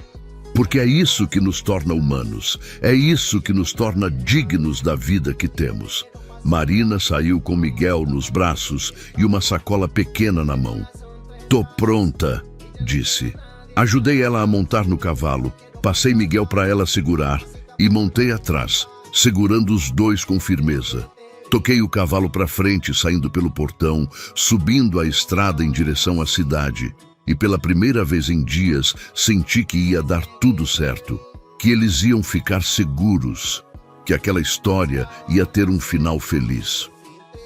Porque é isso que nos torna humanos, é isso que nos torna dignos da vida que temos. Marina saiu com Miguel nos braços e uma sacola pequena na mão. Tô pronta, disse. Ajudei ela a montar no cavalo, passei Miguel para ela segurar e montei atrás, segurando os dois com firmeza. Toquei o cavalo para frente, saindo pelo portão, subindo a estrada em direção à cidade. E pela primeira vez em dias, senti que ia dar tudo certo, que eles iam ficar seguros, que aquela história ia ter um final feliz.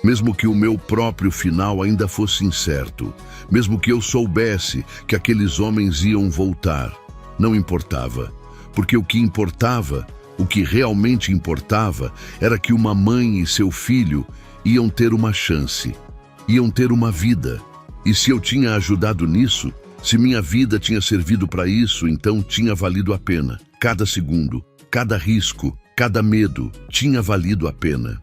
Mesmo que o meu próprio final ainda fosse incerto, mesmo que eu soubesse que aqueles homens iam voltar, não importava, porque o que importava, o que realmente importava, era que uma mãe e seu filho iam ter uma chance, iam ter uma vida. E se eu tinha ajudado nisso, se minha vida tinha servido para isso, então tinha valido a pena. Cada segundo, cada risco, cada medo tinha valido a pena.